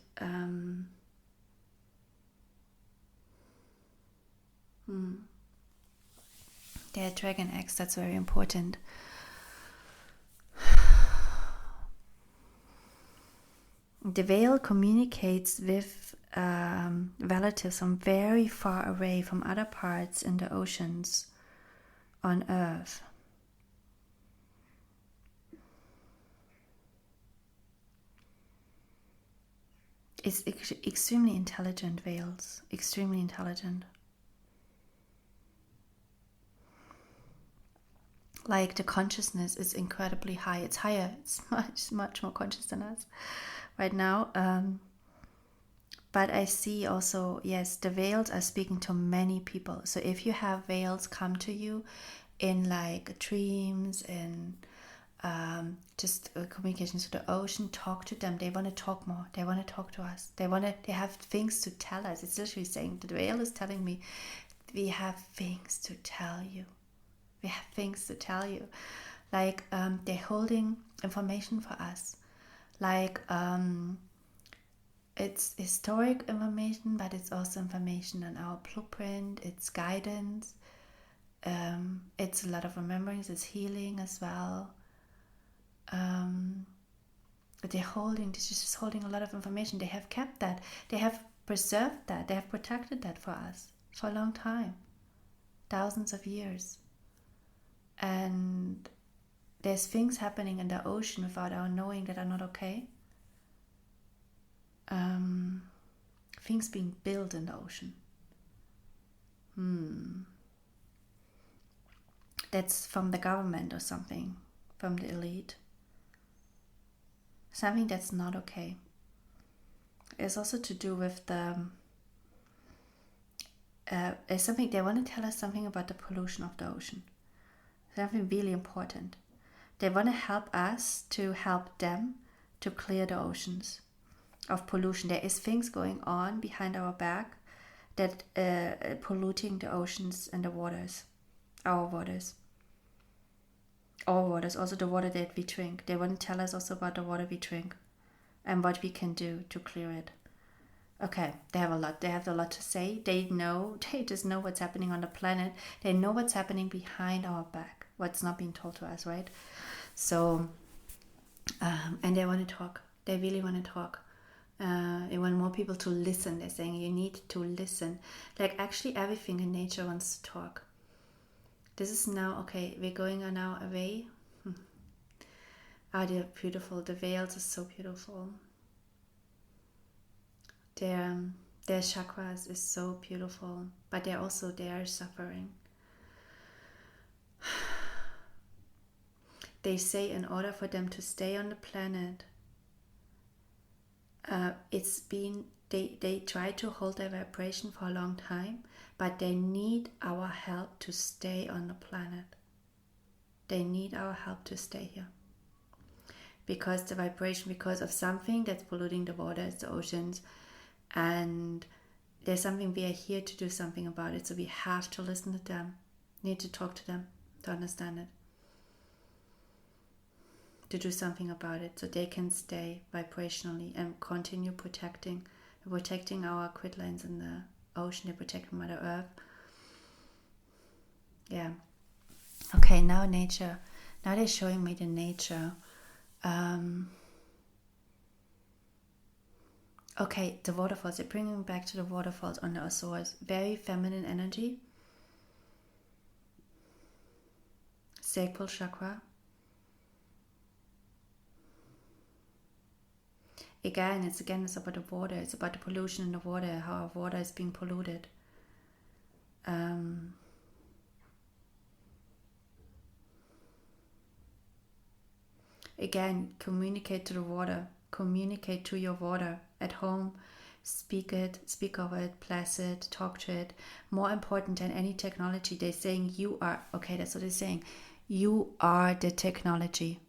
they're dragon eggs, that's very important. The veil communicates with relatives from very far away, from other parts in the oceans on Earth. It's extremely intelligent veils, extremely intelligent. Like the consciousness is incredibly high. It's higher. It's much more conscious than us right now. But I see also, yes, the veils are speaking to many people. So if you have veils come to you in like dreams, in just communications with the ocean, talk to them. They want to talk more. They want to talk to us. They have things to tell us. It's literally saying, the veil is telling me, we have things to tell you. We have things to tell you. Like they're holding information for us. Like it's historic information, but it's also information on our blueprint. It's guidance. It's a lot of remembrance. It's healing as well. They're just holding a lot of information. They have kept that. They have preserved that. They have protected that for us for a long time. Thousands of years. And there's things happening in the ocean without our knowing that are not okay. Things being built in the ocean. That's from the government or something, from the elite. Something that's not okay. It's also to do with the it's something, they want to tell us something about the pollution of the ocean. Something really important. They want to help us to help them to clear the oceans of pollution. There is things going on behind our back that polluting the oceans and the waters, our waters. All waters, also the water that we drink. They want to tell us also about the water we drink and what we can do to clear it. Okay, they have a lot to say. They just know what's happening on the planet. They know what's happening behind our back, what's not being told to us, right? So, and they want to talk. They really want to talk. They want more people to listen. They're saying you need to listen. Like actually everything in nature wants to talk. This is now, okay, we're going now away. They're beautiful. The veils are so beautiful. Their chakras is so beautiful, but they are suffering. They say in order for them to stay on the planet, they try to hold their vibration for a long time, but they need our help to stay on the planet. They need our help to stay here. Because the vibration, because of something that's polluting the waters, the oceans, and there's something, we are here to do something about it. So we have to listen to them, need to talk to them to understand it, to do something about it, so they can stay vibrationally and continue protecting our quidlines in the ocean. They're protecting Mother Earth. Yeah. Okay, now nature. Now they're showing me the nature. Okay, the waterfalls. They're bringing me back to the waterfalls on the Azores. Very feminine energy. Sacral chakra. It's about the water. It's about the pollution in the water, how our water is being polluted. Again, communicate to the water, communicate to your water at home. Speak of it, bless it, talk to it. More important than any technology, they're saying you are, okay, that's what they're saying. You are the technology.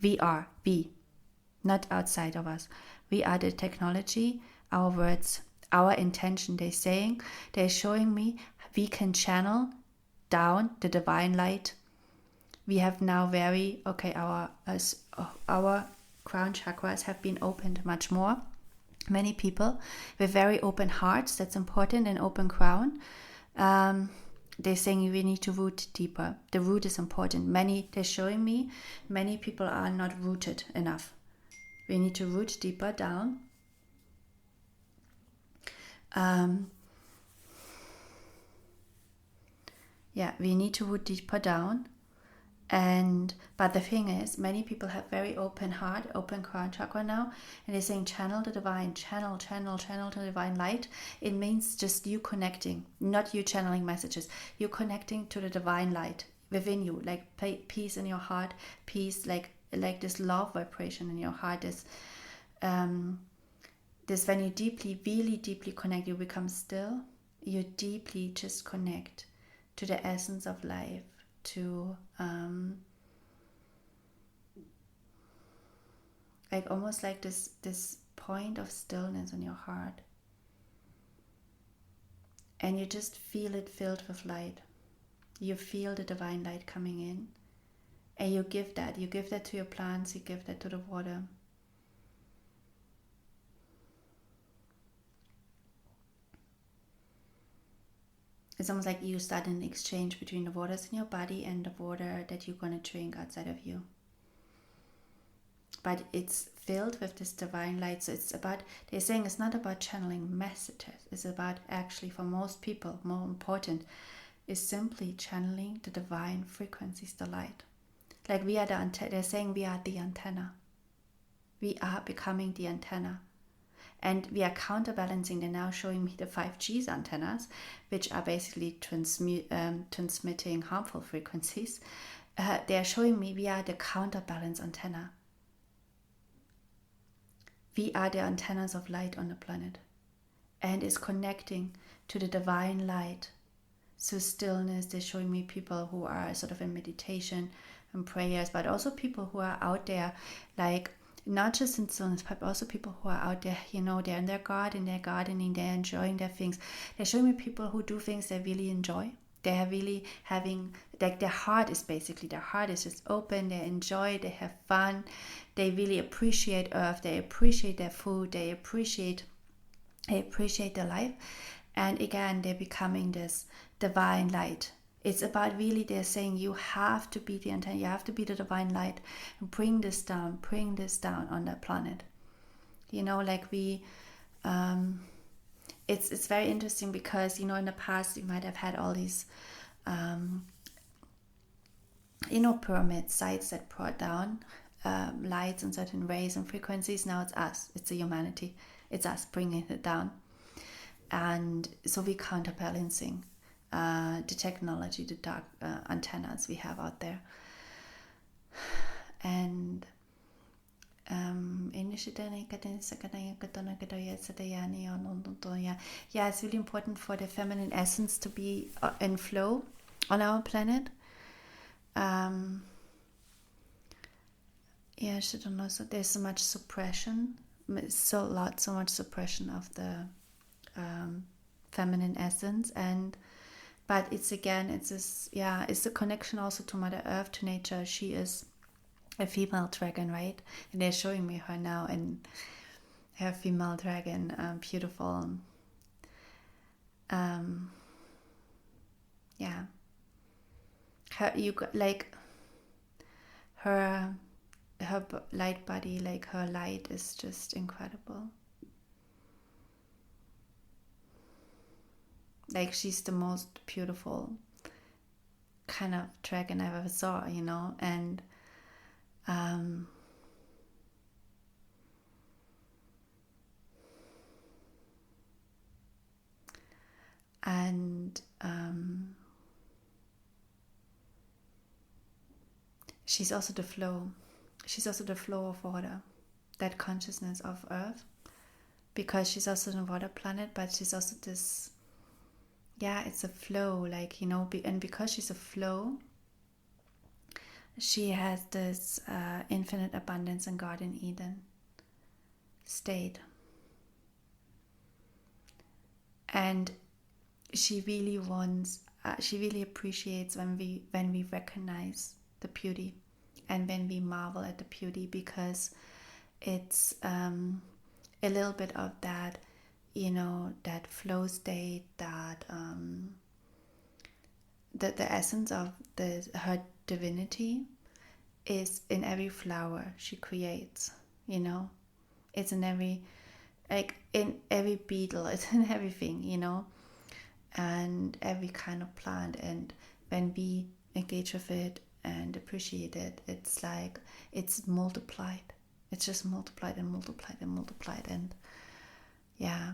We, not outside of us. We are the technology, our words, our intention. They're showing me we can channel down the divine light. We have now our crown chakras have been opened much more. Many people with very open hearts, that's important, and open crown. They're saying we need to root deeper. The root is important. They're showing me many people are not rooted enough. We need to root deeper down. We need to root deeper down. But the thing is, many people have very open heart, open crown chakra now, and they're saying channel the divine, channel the divine light. It means just you connecting, not you channeling messages. You connecting to the divine light within you, like peace in your heart, peace, like this love vibration in your heart. This when you really deeply connect, you become still. You deeply just connect to the essence of life. To almost like this point of stillness in your heart, and you just feel it filled with light. You feel the divine light coming in, and you give that to your plants, you give that to the water. It's almost like you start an exchange between the waters in your body and the water that you're going to drink outside of you. But it's filled with this divine light. So they're saying it's not about channeling messages. It's about, actually, for most people, more important, is simply channeling the divine frequencies, the light. Like they're saying we are the antenna. We are becoming the antenna. And we are counterbalancing. They're now showing me the 5G's antennas, which are basically transmitting harmful frequencies. They are showing me we are the counterbalance antenna. We are the antennas of light on the planet, and is connecting to the divine light. So stillness, they're showing me people who are sort of in meditation and prayers, but also people who are out there, like, not just in stillness, but also people who are out there, they're in their garden, they're gardening, they're enjoying their things. They're showing me people who do things they really enjoy. They're really having, like, their heart is just open, they enjoy, they have fun, they really appreciate earth, they appreciate their food, they appreciate their life. And again, they're becoming this divine light. It's about really, they're saying you have to be the antenna, you have to be the divine light, and bring this down on the planet. It's very interesting because, in the past you might have had all these, pyramid sites that brought down lights and certain rays and frequencies. Now it's us, it's the humanity, it's us bringing it down. And so we're counterbalancing the technology, the dark antennas we have out there. And it's really important for the feminine essence to be in flow on our planet. So there's so much suppression, so much suppression of the feminine essence, but it's the connection also to Mother Earth, to nature. She is a female dragon, right? And they're showing me her now, and her female dragon, beautiful. Her light body, like her light is just incredible. Like, she's the most beautiful kind of dragon I've ever saw, and she's also the flow. she's also the flow of water, that consciousness of Earth, because she's also a water planet, but she's also this, it's a flow, like, and because she's a flow, she has this infinite abundance and Garden Eden state. And she really appreciates when we recognize the beauty and when we marvel at the beauty, because it's a little bit of that, that flow state, that the essence of her divinity is in every flower she creates. It's in every, like in every beetle, it's in everything, and every kind of plant. And when we engage with it and appreciate it, it's like it's multiplied. It's just multiplied and multiplied and multiplied. And yeah.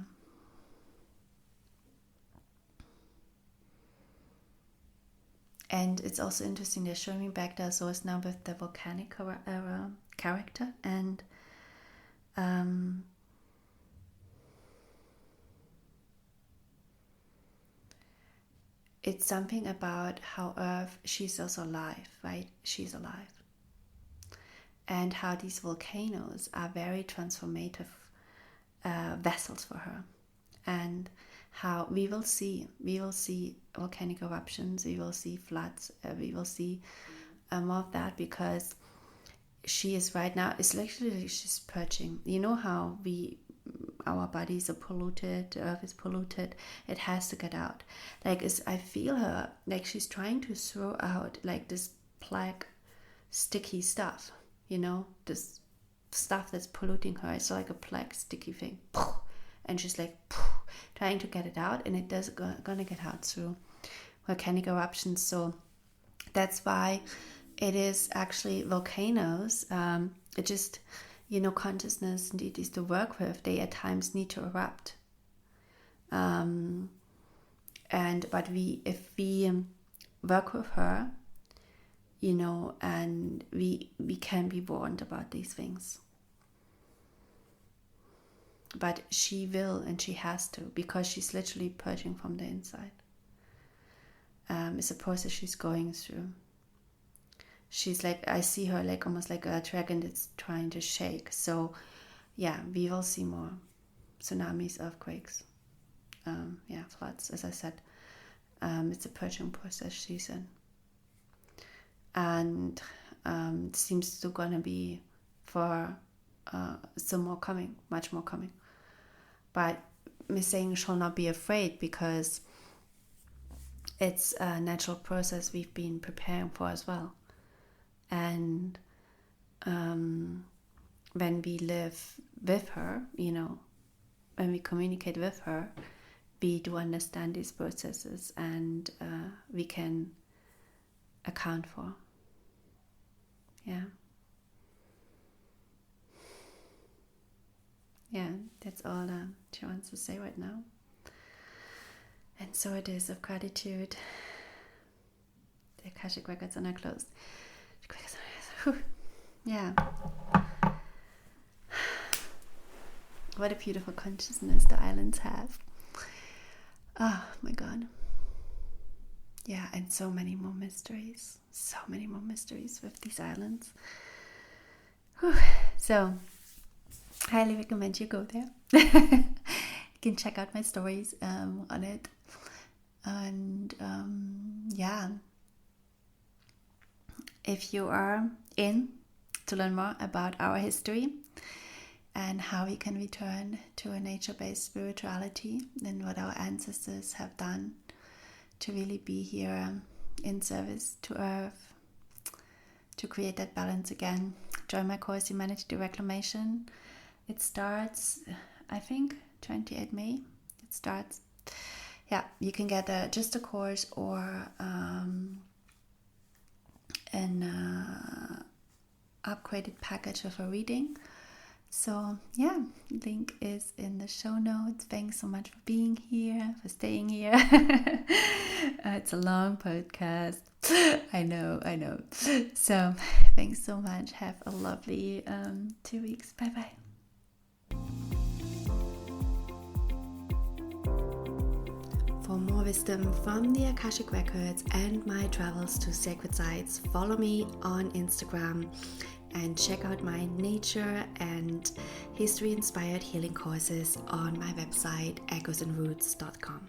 And it's also interesting, they're showing me back the Azores now with the volcanic character. And it's something about how Earth, she's also alive, right? She's alive. And how these volcanoes are very transformative vessels for her. And how we will see volcanic eruptions, we will see floods, we will see more of that, because she is right now, it's literally, she's purging. How our bodies are polluted, the Earth is polluted, it has to get out. Like, I feel her, like she's trying to throw out like this black sticky stuff, this stuff that's polluting her. It's like a black sticky thing, and she's like trying to get it out, and it does gonna get out through volcanic eruptions. So that's why it is actually volcanoes. It just, consciousness indeed is to work with. They at times need to erupt. But if we work with her, and we can be warned about these things. But she will, and she has to, because she's literally purging from the inside. It's a process she's going through. She's like, I see her like almost like a dragon that's trying to shake. So yeah, we will see more tsunamis, earthquakes, floods, as I said. It's a purging process she's in. And it seems to gonna be for some more coming, much more coming. But Miss saying shall not be afraid, because it's a natural process we've been preparing for as well. And when we live with her, when we communicate with her, we do understand these processes, and we can account for. Yeah, that's all she wants to say right now. And so it is of gratitude. The Akashic records are now closed. Yeah. What a beautiful consciousness the islands have. Oh my God. Yeah, and so many more mysteries. So many more mysteries with these islands. Whew. So, highly recommend you go there. You can check out my stories on it. And if you are in to learn more about our history and how we can return to a nature-based spirituality and what our ancestors have done to really be here in service to Earth, to create that balance again, join my course, Humanity to Reclamation. It starts, I think, 28 May. It starts. Yeah, you can get just a course or an upgraded package of a reading. So yeah, link is in the show notes. Thanks so much for being here, for staying here. It's a long podcast. I know. So, thanks so much. Have a lovely 2 weeks. Bye bye. For more wisdom from the Akashic Records and my travels to sacred sites, follow me on Instagram and check out my nature and history inspired healing courses on my website echoesandroots.com.